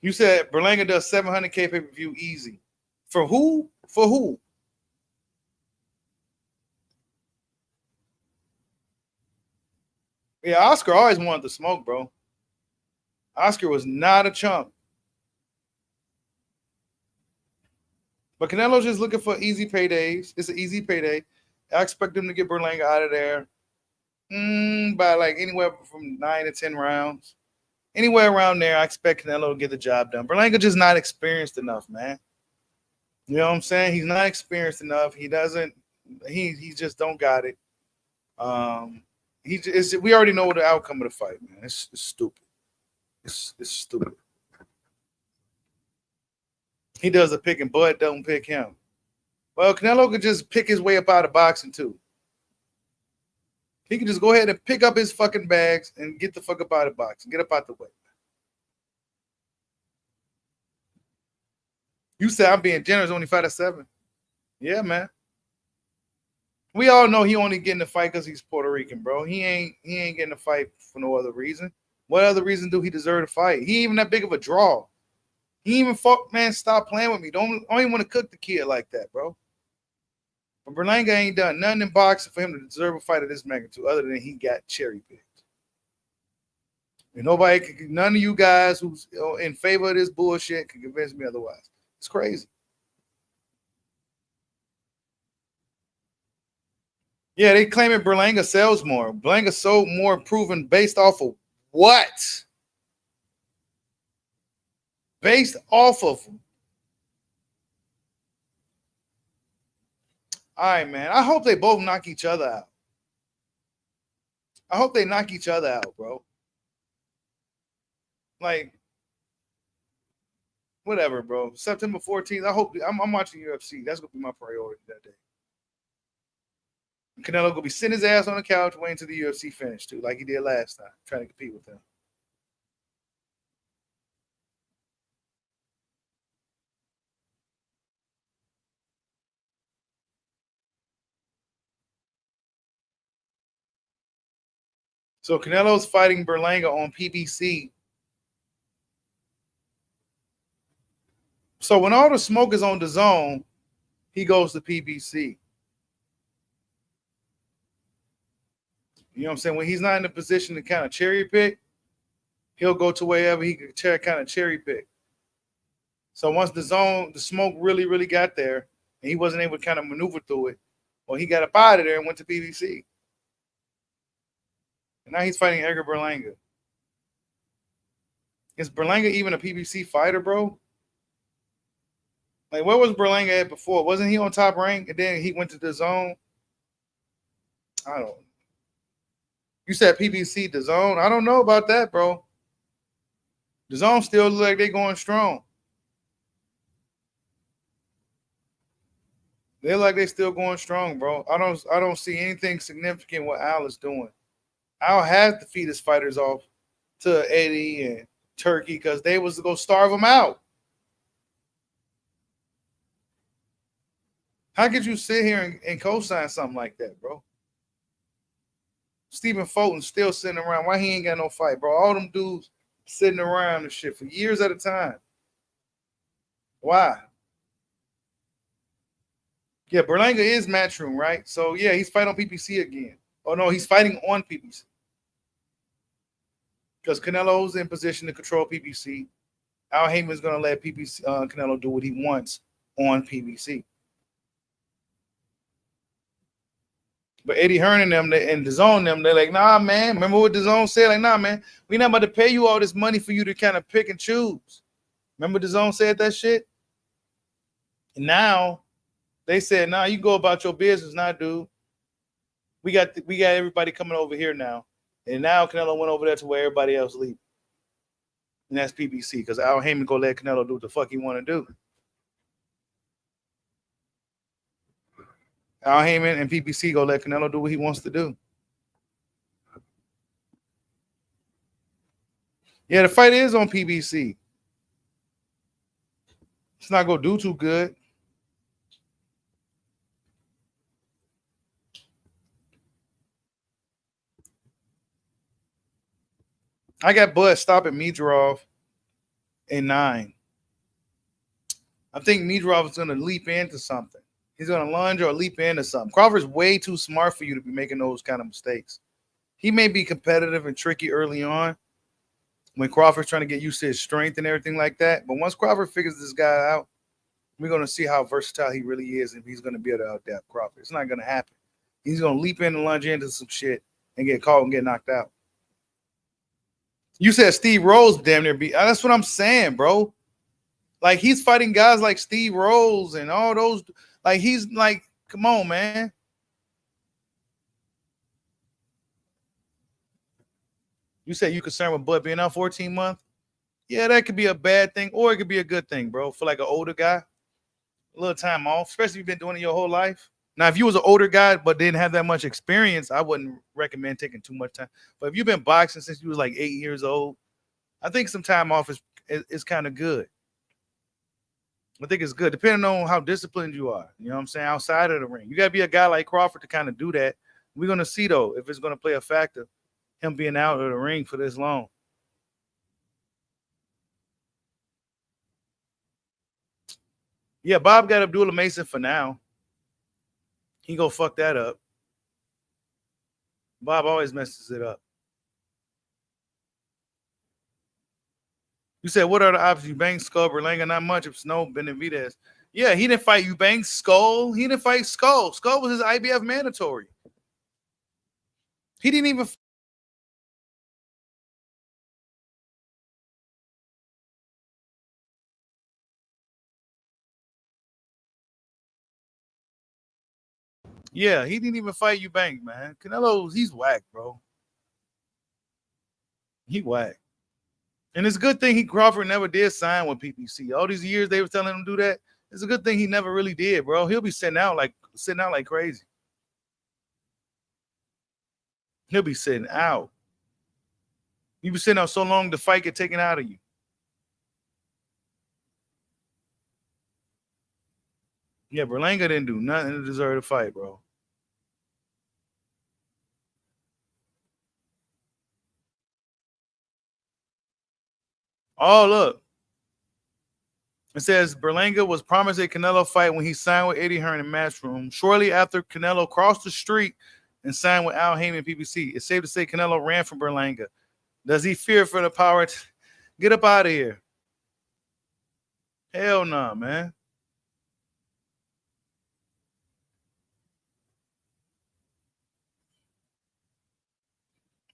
You said Berlanga does 700K pay-per-view easy. For who? For who? Yeah, Oscar always wanted to smoke, bro. Oscar was not a chump. But Canelo's just looking for easy paydays. It's an easy payday. I expect him to get Berlanga out of there by like anywhere from 9 to 10 rounds. Anywhere around there, I expect Canelo to get the job done. Berlanga just not experienced enough, man. You know what I'm saying? He's not experienced enough. He just don't got it. We already know the outcome of the fight, man. It's stupid. It's stupid. He does a pick and Bud don't pick him. Well, Canelo could just pick his way up out of boxing too. He can just go ahead and pick up his fucking bags and get the fuck up out of boxing. Get up out the way. You said I'm being generous, only 5-7. Yeah, man. We all know he only getting the fight because he's Puerto Rican, bro. He ain't getting the fight for no other reason. What other reason do he deserve to fight? He ain't even that big of a draw. He even fuck, man, stop playing with me. Don't even want to cook the kid like that, bro. But Berlanga ain't done nothing in boxing for him to deserve a fight of this magnitude other than he got cherry picked. And none of you guys who's in favor of this bullshit can convince me otherwise. It's crazy. Yeah, they claiming Berlanga sells more. Berlanga sold more proven based off of what? Based off of. All right, man. I hope they both knock each other out. I hope they knock each other out, bro. Like, whatever, bro. September 14th. I hope I'm watching UFC. That's gonna be my priority that day. Canelo gonna be sitting his ass on the couch waiting till the UFC finish too, like he did last time, trying to compete with him. So Canelo's fighting Berlanga on PBC. So when all the smoke is on the zone, he goes to PBC. You know what I'm saying? When he's not in a position to kind of cherry pick, he'll go to wherever he could kind of cherry pick. So once the smoke really, really got there, and he wasn't able to kind of maneuver through it, well, he got up out of there and went to PBC. And now he's fighting Edgar Berlanga. Is Berlanga even a PBC fighter, bro? Like, where was Berlanga at before? Wasn't he on Top Rank and then he went to the zone? I don't know. You said PBC, the zone? I don't know about that, bro. The zone still look like they're going strong. They look like they're still going strong, bro. I don't see anything significant what Al is doing. Al has to feed his fighters off to Eddie and Turkey because they was to go starve them out. How could you sit here and co-sign something like that, bro? Stephen Fulton's still sitting around. Why he ain't got no fight, bro? All them dudes sitting around and shit for years at a time. Why? Yeah, Berlanga is Matchroom, right? So, yeah, he's fighting on PPC again. Oh, no, he's fighting on PPC. Because Canelo's in position to control PPC. Al Heyman's going to let Canelo do what he wants on PPC. But Eddie Hearn and them, and DAZN them, they're like, nah, man. Remember what DAZN said? Like, nah, man. We're not about to pay you all this money for you to kind of pick and choose. Remember DAZN said that shit? And now they said, nah, you go about your business now, dude. We got everybody coming over here now. And now Canelo went over there to where everybody else leave. And that's PBC because Al Heyman go let Canelo do what the fuck he want to do. Al Heyman and PBC go let Canelo do what he wants to do. Yeah, the fight is on PBC. It's not going to do too good. I got Bud stopping Mitrov. and 9. I think Midrov is going to leap into something. He's going to lunge or leap into something. Crawford's way too smart for you to be making those kind of mistakes. He may be competitive and tricky early on when Crawford's trying to get used to his strength and everything like that. But once Crawford figures this guy out, we're going to see how versatile he really is and if he's going to be able to adapt Crawford. It's not going to happen. He's going to leap in and lunge into some shit and get caught and get knocked out. You said Steve Rose damn near beat. That's what I'm saying, bro. Like, he's fighting guys like Steve Rose and all those. Like, he's like, come on, man. You said you concerned with Bud being out 14 months? Yeah, that could be a bad thing or it could be a good thing, bro. For like an older guy, a little time off, especially if you've been doing it your whole life. Now, if you was an older guy but didn't have that much experience, I wouldn't recommend taking too much time. But if you've been boxing since you was like 8 years old, I think some time off is kind of good. I think it's good, depending on how disciplined you are. You know what I'm saying? Outside of the ring. You got to be a guy like Crawford to kind of do that. We're going to see, though, if it's going to play a factor, him being out of the ring for this long. Yeah, Bob got Abdullah Mason for now. He go fuck that up. Bob always messes it up. You said, what are the options? Eubanks, Skull, Berlanga, not much. If Snow, Benavidez. Yeah, he didn't fight Eubanks, Skull. He didn't fight Skull. Skull was his IBF mandatory. He didn't even. Yeah, he didn't even fight Eubanks, man. Canelo, he's whack, bro. He whack. And it's a good thing Crawford never did sign with PPC. All these years they were telling him to do that. It's a good thing he never really did, bro. He'll be sitting out like crazy. He'll be sitting out. You be sitting out so long the fight get taken out of you. Yeah, Berlanga didn't do nothing to deserve the fight, bro. Oh, look. It says Berlanga was promised a Canelo fight when he signed with Eddie Hearn in Matchroom. Shortly after Canelo crossed the street and signed with Al Heyman PBC. It's safe to say Canelo ran from Berlanga. Does he fear for the power? Get up out of here. Hell no, nah, man.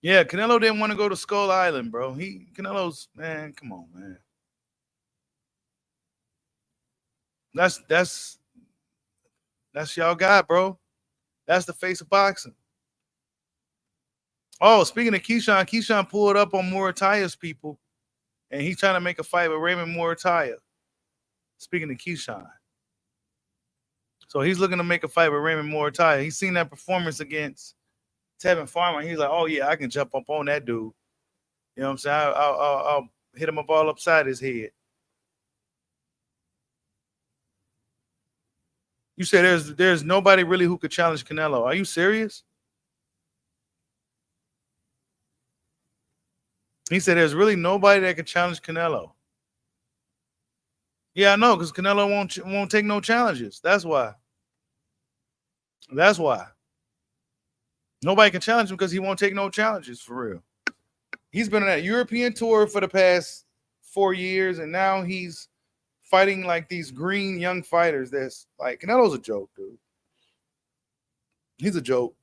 Yeah, Canelo didn't want to go to Skull Island, bro. Canelo's, man, come on, man. That's y'all got, bro. That's the face of boxing. Oh, speaking of Keyshawn pulled up on Morataya's people, and he's trying to make a fight with Raymond Morataya. Speaking of Keyshawn. So he's looking to make a fight with Raymond Morataya. He's seen that performance against Tevin Farmer. He's like, oh, yeah, I can jump up on that dude. You know what I'm saying? I'll hit him up all upside his head. You said there's nobody really who could challenge Canelo. Are you serious? He said there's really nobody that can challenge Canelo. Yeah, I know, because Canelo won't take no challenges. That's why. That's why. Nobody can challenge him because he won't take no challenges, for real. He's been on that European tour for the past 4 years, and now he's fighting like these green young fighters that's like, Canelo's a joke, dude. He's a joke.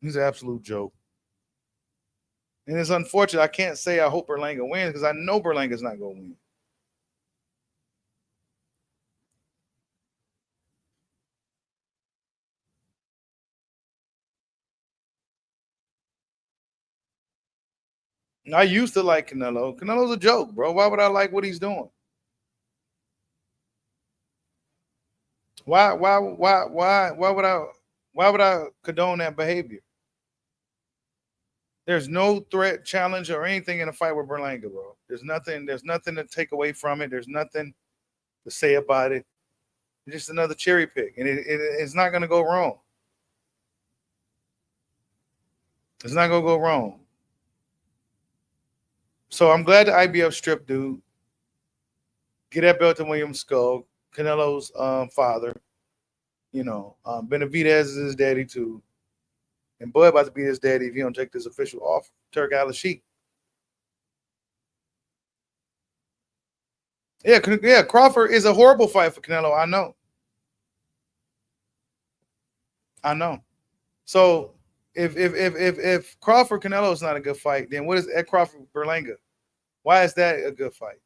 He's an absolute joke. And it's unfortunate. I can't say I hope Berlanga wins because I know Berlanga's not going to win. I used to like Canelo. Canelo's a joke, bro. Why would I like what he's doing? Why would I condone that behavior? There's no threat, challenge, or anything in a fight with Berlanga, bro. There's nothing to take away from it. There's nothing to say about it. It's just another cherry pick, and it's not gonna go wrong. It's not gonna go wrong. So I'm glad the IBF stripped, dude. get that belt to William Skull, Canelo's father. You know, Benavidez is his daddy too. And Bud about to be his daddy if he don't take this official offer. Turki Alalshikh. Yeah, Crawford is a horrible fight for Canelo. I know. So if Crawford Canelo is not a good fight, then what is Ed Crawford Berlanga? Why is that a good fight?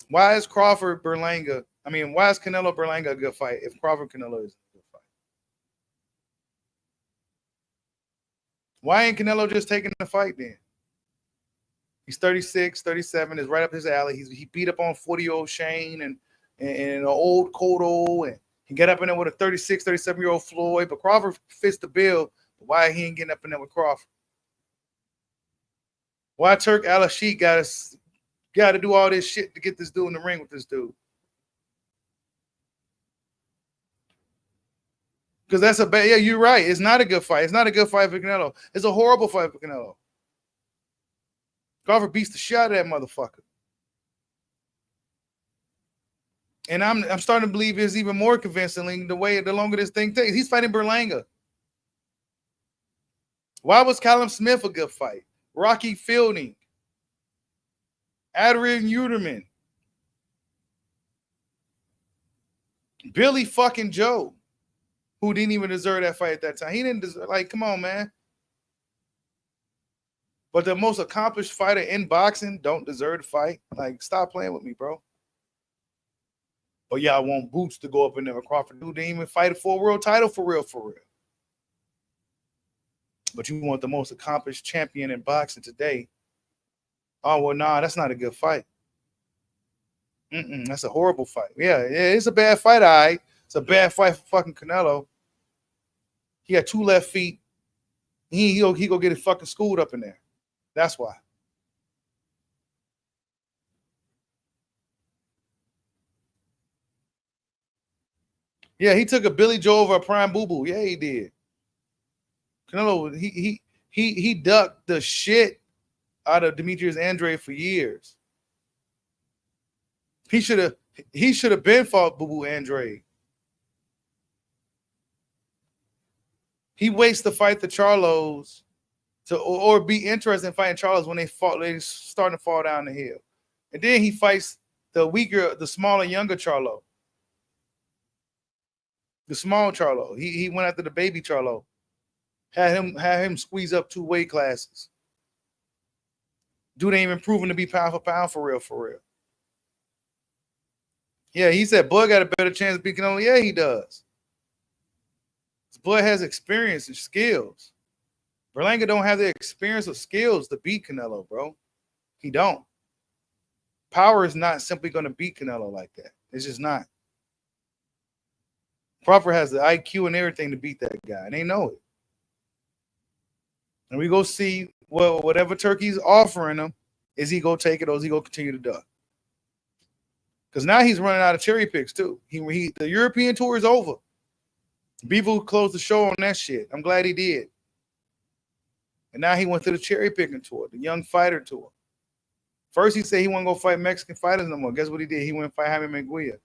Why is Crawford Berlanga? I mean, why is Canelo Berlanga a good fight if Crawford Canelo is a good fight? Why ain't Canelo just taking the fight then? He's 36, 37, is right up his alley. He beat up on 40-year-old Shane and an old Cotto, and he got up in there with a 36, 37-year-old Floyd. But Crawford fits the bill. But why he ain't getting up in there with Crawford? Why Turki Alalshikh got to do all this shit to get this dude in the ring with this dude? Because that's a bad. Yeah, you're right. It's not a good fight. It's not a good fight for Canelo. It's a horrible fight for Canelo. Crawford beats the shit out of that motherfucker. And I'm starting to believe it's even more convincingly the longer this thing takes. He's fighting Berlanga. Why was Callum Smith a good fight? Rocky Fielding. Adrian Uterman. Billy fucking Joe, who didn't even deserve that fight at that time. He didn't deserve, like, come on, man. But the most accomplished fighter in boxing don't deserve to fight. Like, stop playing with me, bro. But yeah, I want Boots to go up in there with Crawford. Dude didn't even fight for a world title for real, for real. But you want the most accomplished champion in boxing today. Oh, well, nah, that's not a good fight. That's a horrible fight. Yeah, it's a bad fight, all right. It's a bad fight for fucking Canelo. He had 2 left feet. He go get it fucking schooled up in there. That's why. Yeah, he took a Billy Joe over a prime boo-boo. Yeah, he did. Canelo, he ducked the shit out of Demetrius Andrade for years. He should have been fought boo-boo Andrade. He waits to fight the Charlos or be interested in fighting Charlos when they starting to fall down the hill. And then he fights the weaker, the smaller, younger Charlo. The small Charlo. He went after the baby Charlo. Had him squeeze up 2 weight classes. Dude ain't even proven to be pound for pound for real, for real. Yeah, he said Bud got a better chance of beating Canelo. Yeah, he does. Bud has experience and skills. Berlanga don't have the experience or skills to beat Canelo, bro. He don't. Power is not simply going to beat Canelo like that. It's just not. Crawford has the IQ and everything to beat that guy, and they know it. And we go see whatever Turkey's offering him, is he go take it or is he go continue to duck? Because now he's running out of cherry picks too. The European tour is over. Beaver closed the show on that shit. I'm glad he did. And now he went to the cherry picking tour, the young fighter tour. First he said he wasn't gonna fight Mexican fighters no more. Guess what he did? He went and fight Jaime Munguia.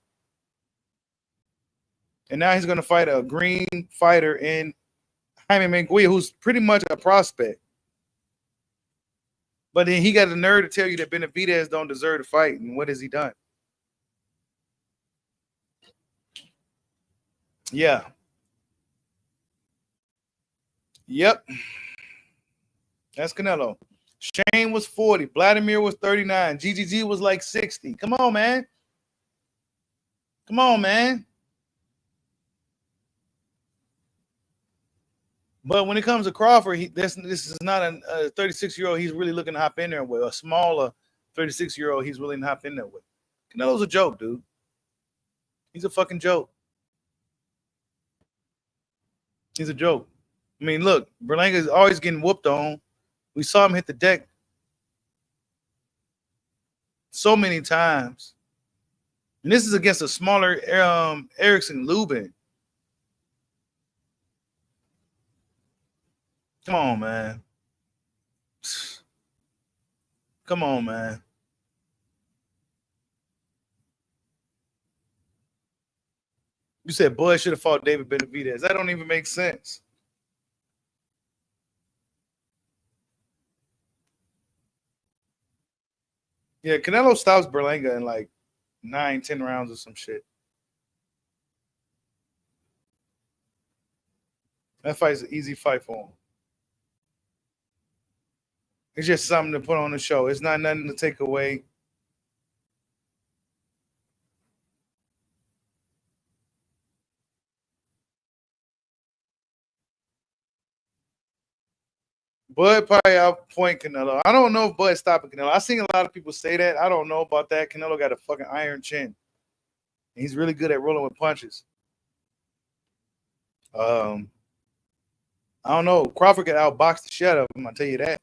And now he's gonna fight a green fighter in Jaime Munguia, who's pretty much a prospect. But then he got the nerve to tell you that Benavidez don't deserve to fight. And what has he done? Yeah. Yep. That's Canelo. Shane was 40. Vladimir was 39. GGG was like 60. Come on, man. Come on, man. But when it comes to Crawford, this is not a 36-year-old he's really looking to hop in there with. A smaller 36-year-old he's willing to hop in there with. Canelo's a joke, dude. He's a fucking joke. He's a joke. I mean, look, Berlanga is always getting whooped on. We saw him hit the deck so many times. And this is against a smaller Erickson Lubin. Come on, man. Come on, man. You said Bud should have fought David Benavidez. That don't even make sense. Yeah, Canelo stops Berlanga in like 9-10 rounds or some shit. That fight's an easy fight for him. It's just something to put on the show. It's not nothing to take away. Bud probably outpoint Canelo. I don't know if Bud's stopping Canelo. I've seen a lot of people say that. I don't know about that. Canelo got a fucking iron chin. He's really good at rolling with punches. I don't know. Crawford can outbox the shit out of him. I'll tell you that.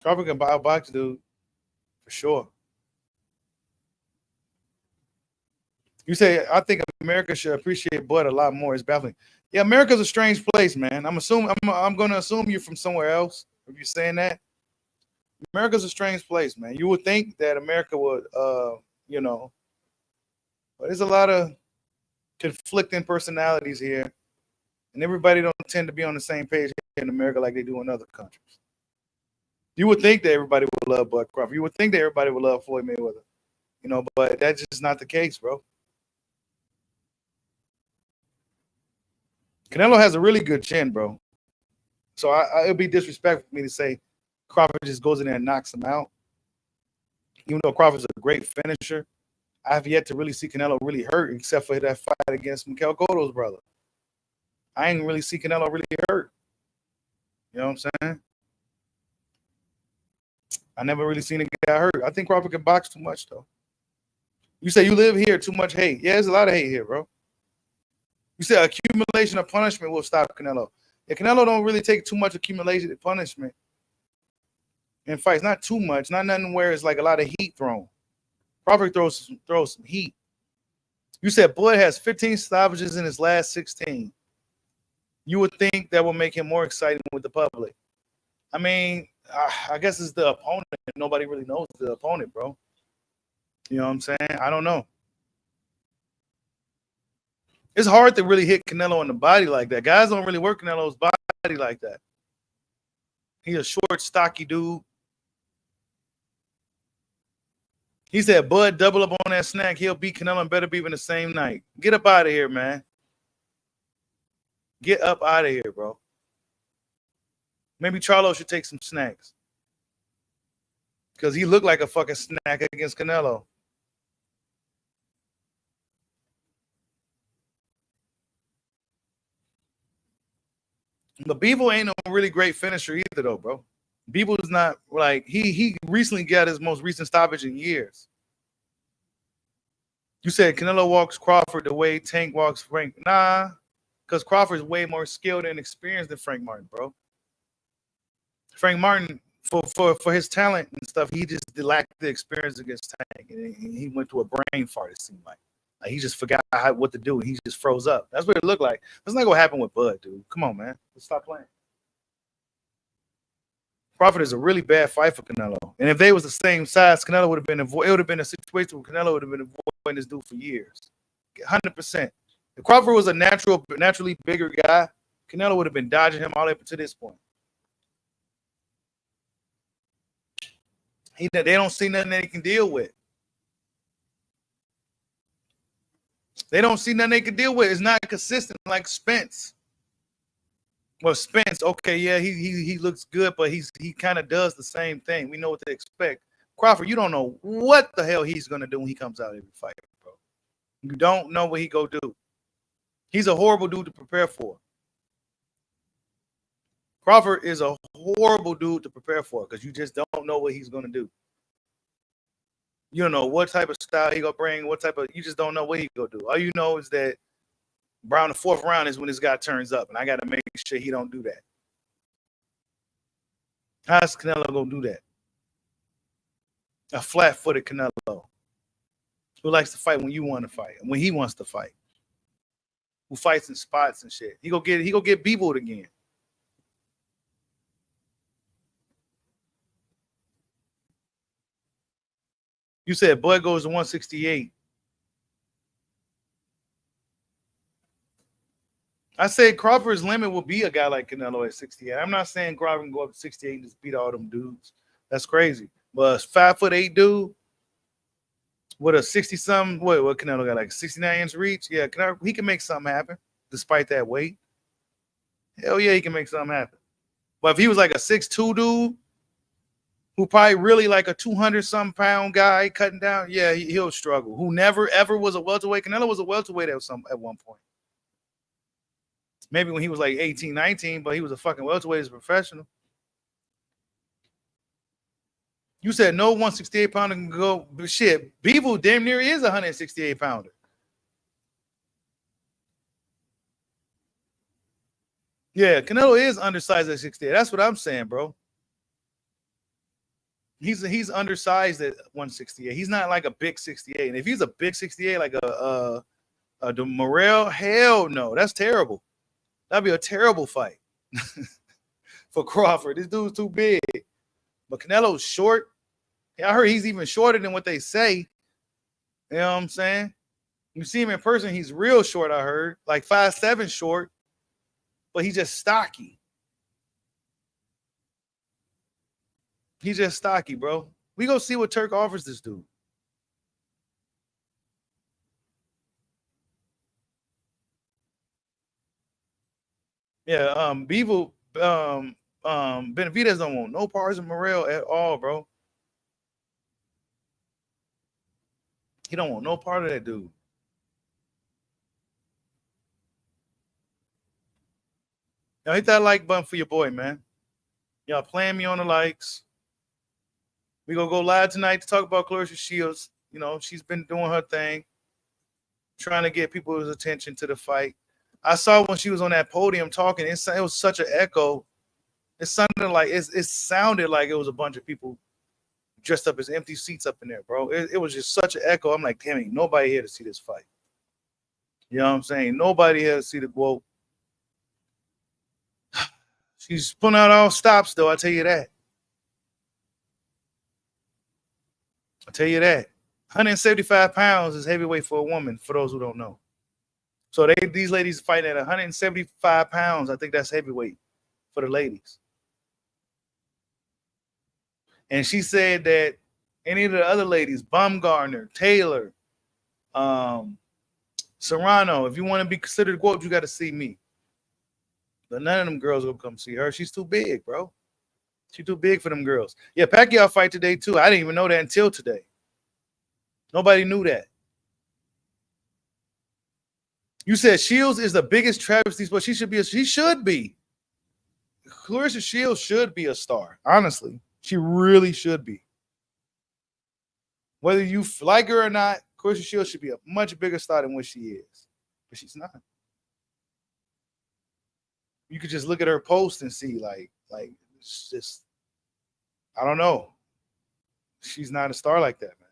Crawford can outbox dude for sure. You say, I think America should appreciate Bud a lot more. It's baffling. Yeah, America's a strange place, man. I'm going to assume you're from somewhere else if you're saying that. America's a strange place, man. You would think that America would, you know, but there's a lot of conflicting personalities here, and everybody don't tend to be on the same page in America like they do in other countries. You would think that everybody would love Bud Crawford. You would think that everybody would love Floyd Mayweather, you know, but that's just not the case, bro. Canelo has a really good chin, bro. So it would be disrespectful for me to say Crawford just goes in there and knocks him out. Even though Crawford's a great finisher, I have yet to really see Canelo really hurt, except for that fight against Mikhail Cotto's brother. I ain't really see Canelo really hurt. You know what I'm saying? I never really seen a guy hurt. I think Crawford can box too much, though. You say you live here, too much hate. Yeah, there's a lot of hate here, bro. You said accumulation of punishment will stop Canelo. Yeah, Canelo don't really take too much accumulation of punishment in fights. Not too much. Not nothing where it's like a lot of heat thrown. Crawford throws some heat. You said Bud has 15 stoppages in his last 16. You would think that will make him more exciting with the public. I mean, I guess it's the opponent. Nobody really knows the opponent, bro. You know what I'm saying? I don't know. It's hard to really hit Canelo in the body like that. Guys don't really work Canelo's body like that. He's a short, stocky dude. He said, Bud, double up on that snack. He'll beat Canelo and better be in the same night. Get up out of here, man. Get up out of here, bro. Maybe Charlo should take some snacks. Because he looked like a fucking snack against Canelo. But Bivol ain't no really great finisher either, though, bro. Bivol is not like he recently got his most recent stoppage in years. You said Canelo walks Crawford the way Tank walks Frank. Nah, because Crawford's way more skilled and experienced than Frank Martin, bro. Frank Martin, for his talent and stuff, he just lacked the experience against Tank, and he went through a brain fart. It seemed like he just forgot what to do, and he just froze up. That's what it looked like. That's not gonna happen with Bud, dude. Come on, man. Let's stop playing. Crawford is a really bad fight for Canelo, and if they was the same size, Canelo would have been. It would have been a situation where Canelo would have been avoiding this dude for years, 100%. If Crawford was a naturally bigger guy, Canelo would have been dodging him all the way up to this point. They don't see nothing they can deal with. They don't see nothing they can deal with. It's not consistent like Spence. Well, Spence, okay, yeah, he looks good, but he kind of does the same thing. We know what to expect. Crawford, you don't know what the hell he's gonna do when he comes out every fight, bro. You don't know what he go do. He's a horrible dude to prepare for. Crawford is a horrible dude to prepare for because you just don't know what he's gonna do. You don't know what type of style he gonna bring, you just don't know what he gonna do. All you know is that around the 4th round is when this guy turns up, and I gotta make sure he don't do that. How's Canelo gonna do that? A flat-footed Canelo who likes to fight when you want to fight and when he wants to fight, who fights in spots and shit. He go get Bivol again. You said Bud goes to 168. I say Crawford's limit will be a guy like Canelo at 68. I'm not saying Crawford can go up to 68 and just beat all them dudes. That's crazy. But 5'8" dude with a 60 something, what Canelo got, like 69-inch reach? Yeah, he can make something happen despite that weight. Hell yeah, he can make something happen. But if he was like a 6'2" dude who probably really like a 200-something pound guy cutting down, yeah, he'll struggle. Who never ever was a welterweight. Canelo was a welterweight at one point. Maybe when he was like 18, 19, but he was a fucking welterweight as a professional. You said no 168 pounder can go, but shit, Beeble damn near is a 168 pounder. Yeah, Canelo is undersized at 68. That's what I'm saying, bro. He's undersized at 168. He's not like a big 68. And if he's a big 68, like a Morel, hell no, that's terrible. That'd be a terrible fight for Crawford. This dude's too big. But Canelo's short. Yeah, I heard he's even shorter than what they say. You know what I'm saying? You see him in person, he's real short, I heard. Like 5'7" short, but he's just stocky. He's just stocky, bro. We go see what Turk offers this dude. Yeah, Beeble, Benavidez don't want no parts of Morel at all, bro. He don't want no part of that dude. Now hit that like button for your boy, man. Y'all playing me on the likes. We gonna go live tonight to talk about Claressa Shields. You know, she's been doing her thing, trying to get people's attention to the fight. I saw when she was on that podium talking, it was such an echo. It sounded like it was a bunch of people dressed up as empty seats up in there, bro. It was just such an echo. I'm like, damn, ain't nobody here to see this fight. You know what I'm saying? Nobody here to see the quote. She's putting out all stops, though. I tell you that. 175 pounds is heavyweight for a woman, for those who don't know. So these ladies fighting at 175 pounds. I think that's heavyweight for the ladies. And she said that any of the other ladies, Baumgartner, Taylor, Serrano, if you want to be considered quote, you got to see me. But none of them girls will come see her. She's too big, bro. She's too big for them girls. Yeah, Pacquiao fight today, too. I didn't even know that until today. Nobody knew that. You said Shields is the biggest travesty, but she should be. Claressa Shields should be a star. Honestly, she really should be. Whether you like her or not, Claressa Shields should be a much bigger star than what she is. But she's not. You could just look at her post and see, like it's just, I don't know. She's not a star like that, man.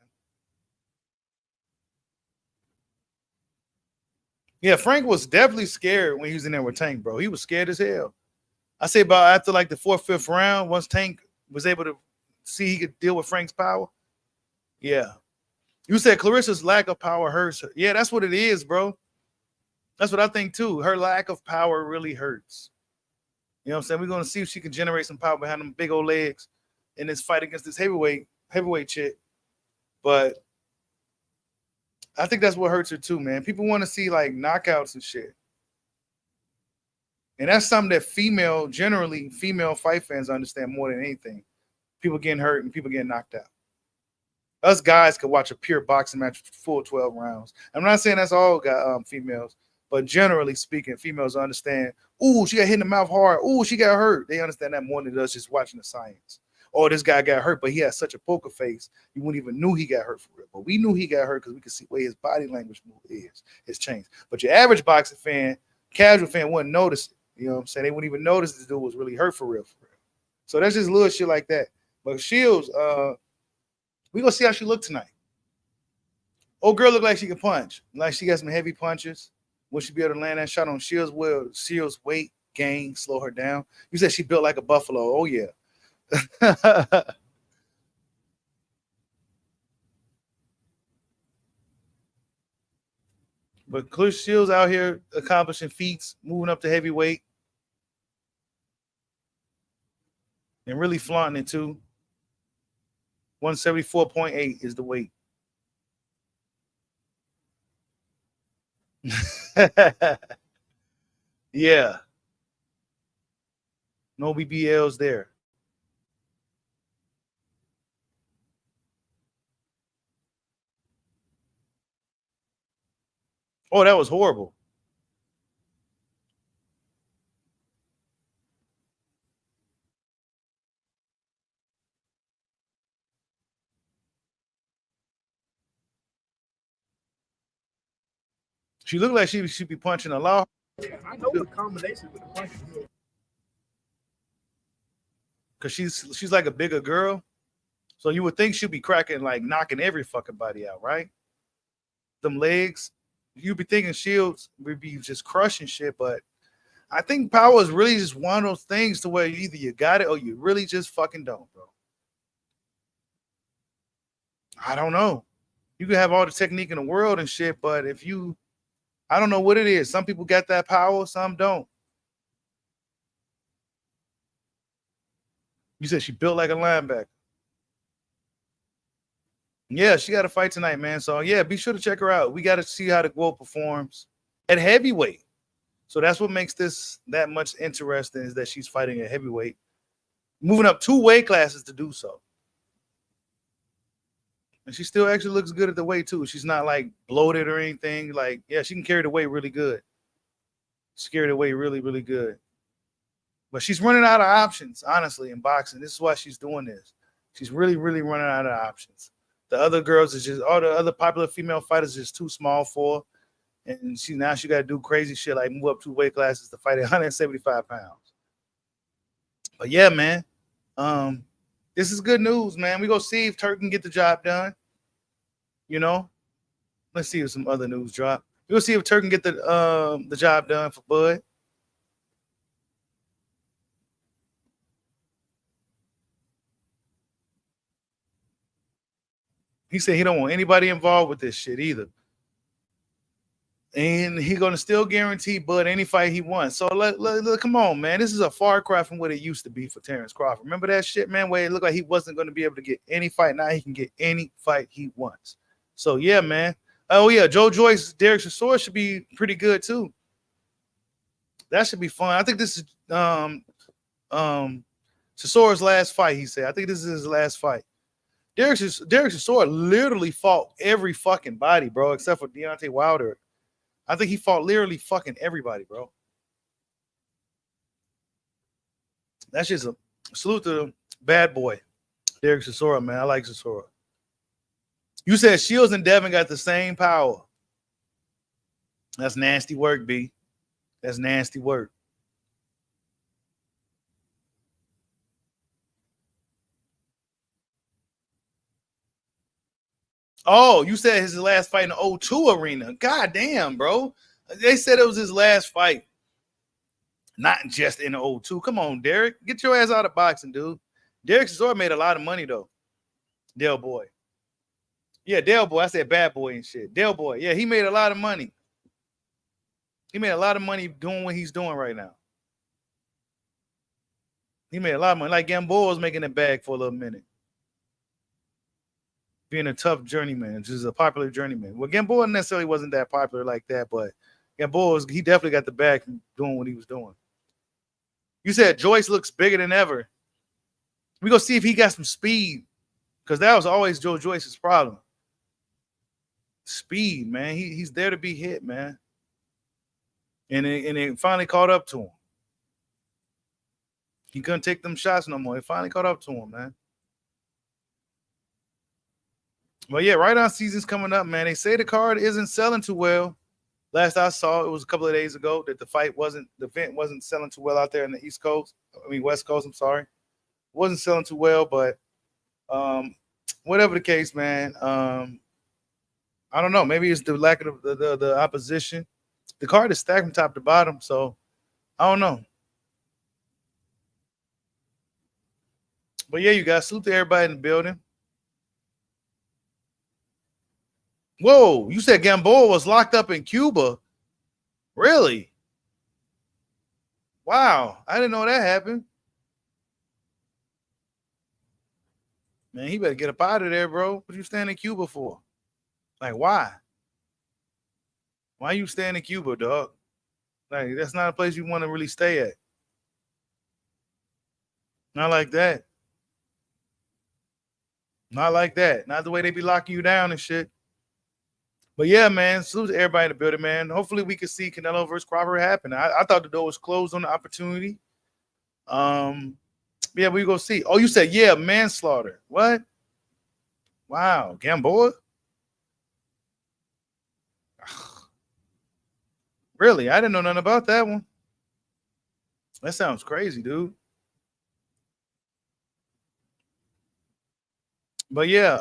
Yeah, Frank was definitely scared when he was in there with Tank, bro. He was scared as hell. I say about after like the 4th, 5th round, once Tank was able to see he could deal with Frank's power. Yeah. You said Claressa's lack of power hurts her. Yeah, that's what it is, bro. That's what I think too. Her lack of power really hurts. You know what I'm saying? We're going to see if she can generate some power behind them big old legs in this fight against this heavyweight chick. But I think that's what hurts her too, man. People want to see like knockouts and shit. And that's something that female fight fans understand more than anything. People getting hurt and people getting knocked out. Us guys could watch a pure boxing match full 12 rounds. I'm not saying that's all females, but generally speaking, females understand, ooh, she got hit in the mouth hard. Ooh, she got hurt. They understand that more than us just watching the science. Or this guy got hurt, but he has such a poker face, you wouldn't even knew he got hurt for real. But we knew he got hurt because we could see where his body language has changed. But your average boxing fan, casual fan, wouldn't notice it. You know what I'm saying? They wouldn't even notice this dude was really hurt for real. So that's just little shit like that. But Shields, we gonna see how she look tonight. Old girl look like she can punch. Like she got some heavy punches. Will she be able to land that shot on Shields? Will Shields' weight gain slow her down? You said she built like a buffalo. Oh yeah. But Claressa Shields out here accomplishing feats, moving up to heavyweight, and really flaunting it too. 174.8 is the weight. Yeah. No BBLs there. Oh, that was horrible. She looked like she should be punching a lot. I know the combination with the punch. Because she's like a bigger girl. So you would think she'd be cracking, like knocking every fucking body out, right? Them legs. You'd be thinking Shields would be just crushing shit, but I think power is really just one of those things to where either you got it or you really just fucking don't, bro. I don't know. You can have all the technique in the world and shit, but if you, I don't know what it is. Some people got that power, some don't. You said she built like a linebacker. Yeah, she got a fight tonight, man. So yeah, be sure to check her out. We got to see how the girl performs at heavyweight. So that's what makes this that much interesting, is that she's fighting at heavyweight, moving up 2 weight classes to do so. And she still actually looks good at the weight too. She's not like bloated or anything. Like, yeah, she can carry the weight really good. She carried the weight really, really good. But she's running out of options, honestly, in boxing. This is why she's doing this. She's really, really running out of options. The other girls is just, all the other popular female fighters is just too small for her. And she got to do crazy shit like move up 2 weight classes to fight at 175 pounds. But yeah, man, this is good news, man. We go see if Turk can get the job done. You know, let's see if some other news drop. We'll see if Turk can get the job done for Bud. He said he don't want anybody involved with this shit either. And he gonna still guarantee Bud any fight he wants. So come on, man. This is a far cry from what it used to be for Terence Crawford. Remember that shit, man, where it looked like he wasn't gonna be able to get any fight. Now he can get any fight he wants. So yeah, man. Oh yeah, Joe Joyce, Derek Chisora should be pretty good too. That should be fun. I think this is Chisora's last fight, he said. I think this is his last fight. Derek Chisora literally fought every fucking body, bro, except for Deontay Wilder. I think he fought literally fucking everybody, bro. That's just a salute to bad boy, Derek Chisora, man. I like Chisora. You said Shields and Devin got the same power. That's nasty work, B. That's nasty work. Oh, you said his last fight in the O2 arena. God damn, bro. They said it was his last fight. Not just in the O2. Come on, Derek. Get your ass out of boxing, dude. Derek Chisora made a lot of money, though. Del Boy. Yeah, Del Boy. I said bad boy and shit. Del Boy. Yeah, he made a lot of money. He made a lot of money doing what he's doing right now. He made a lot of money. Like Gamboa was making it bag for a little minute. Being a tough journeyman, just a popular journeyman. Well, Gamboa necessarily wasn't that popular like that, but Gamboa, he definitely got the bag from doing what he was doing. You said Joyce looks bigger than ever. We go see if he got some speed, because that was always Joe Joyce's problem. Speed, man. He's there to be hit, man. And it finally caught up to him. He couldn't take them shots no more. It finally caught up to him, man. But yeah, right on season's coming up, man. They say the card isn't selling too well. Last I saw, it was a couple of days ago that the event wasn't selling too well out there in the East Coast. West Coast, I'm sorry. Wasn't selling too well, but whatever the case, man. I don't know. Maybe it's the lack of the opposition. The card is stacked from top to bottom, so I don't know. But yeah, you guys, salute to everybody in the building. Whoa, you said Gamboa was locked up in Cuba? Really? Wow, I didn't know that happened. Man, he better get up out of there, bro. What you staying in Cuba for? Like, why? Why you staying in Cuba, dog? Like, that's not a place you want to really stay at. Not like that. Not like that. Not the way they be locking you down and shit. But yeah, man, salute to everybody in the building, man. Hopefully we can see Canelo versus Crawford happen. I thought the door was closed on the opportunity. Yeah, we go see. Oh, you said, yeah, manslaughter. What? Wow, Gamboa? Really? I didn't know nothing about that one. That sounds crazy, dude. But yeah,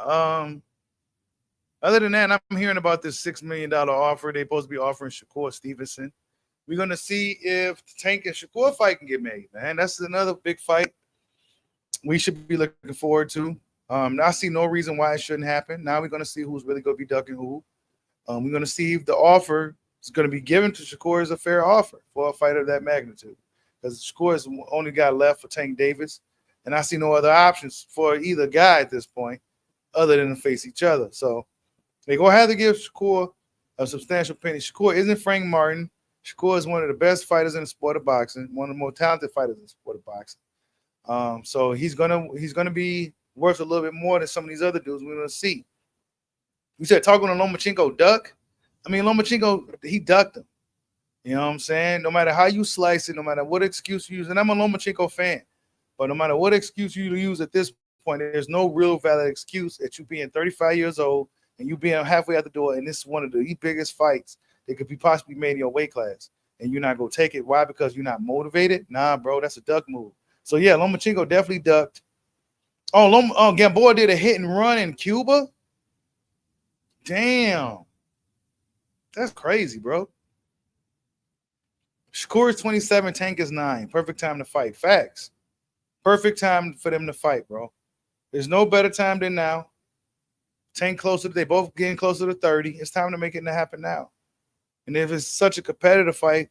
other than that, I'm hearing about this $6 million offer. They're supposed to be offering Shakur Stevenson. We're going to see if the Tank and Shakur fight can get made, man. That's another big fight we should be looking forward to. I see no reason why it shouldn't happen. Now we're going to see who's really going to be ducking who. We're going to see if the offer is going to be given to Shakur as a fair offer for a fight of that magnitude. Because Shakur is the only guy left for Tank Davis. And I see no other options for either guy at this point other than to face each other. So they're going to have to give Shakur a substantial penny. Shakur isn't Frank Martin. Shakur is one of the best fighters in the sport of boxing, one of the more talented fighters in the sport of boxing. So he's gonna be worth a little bit more than some of these other dudes we're gonna see. You said talking to Lomachenko duck. I mean, Lomachenko, he ducked him. You know what I'm saying? No matter how you slice it, no matter what excuse you use, and I'm a Lomachenko fan, but no matter what excuse you use at this point, there's no real valid excuse that you being 35 years old and you being halfway out the door, and this is one of the biggest fights that could be possibly made in your weight class, and you're not gonna take it. Why? Because you're not motivated? Nah, bro, that's a duck move. So yeah, Lomachenko definitely ducked. Oh, Gamboa did a hit and run in Cuba. Damn, that's crazy, bro. Shakur is 27, Tank is 9. Perfect time to fight. Facts. Perfect time for them to fight, bro. There's no better time than now. Tank closer. They both getting closer to 30. It's time to make it happen now. And if it's such a competitive fight,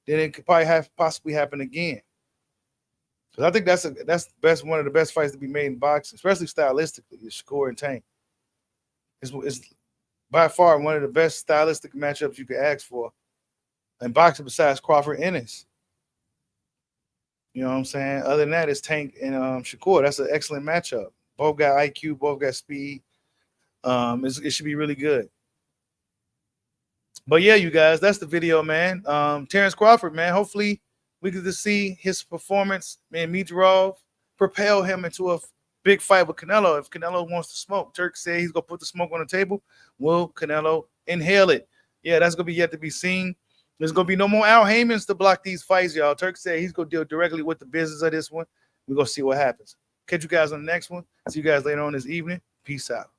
then it could probably possibly happen again. Because I think that's one of the best fights to be made in boxing, especially stylistically, is Shakur and Tank. It's by far one of the best stylistic matchups you could ask for in boxing besides Crawford and Ennis. You know what I'm saying? Other than that, it's Tank and Shakur. That's an excellent matchup. Both got IQ, both got speed. It should be really good. But yeah, you guys, that's the video, man. Terence Crawford, man. Hopefully we get to see his performance and Mitrov propel him into a big fight with Canelo. If Canelo wants to smoke, Turk said he's gonna put the smoke on the table. Will Canelo inhale it? Yeah, that's gonna be yet to be seen. There's gonna be no more Al Haymans to block these fights, y'all. Turk said he's gonna deal directly with the business of this one. We're gonna see what happens. Catch you guys on the next one. See you guys later on this evening. Peace out.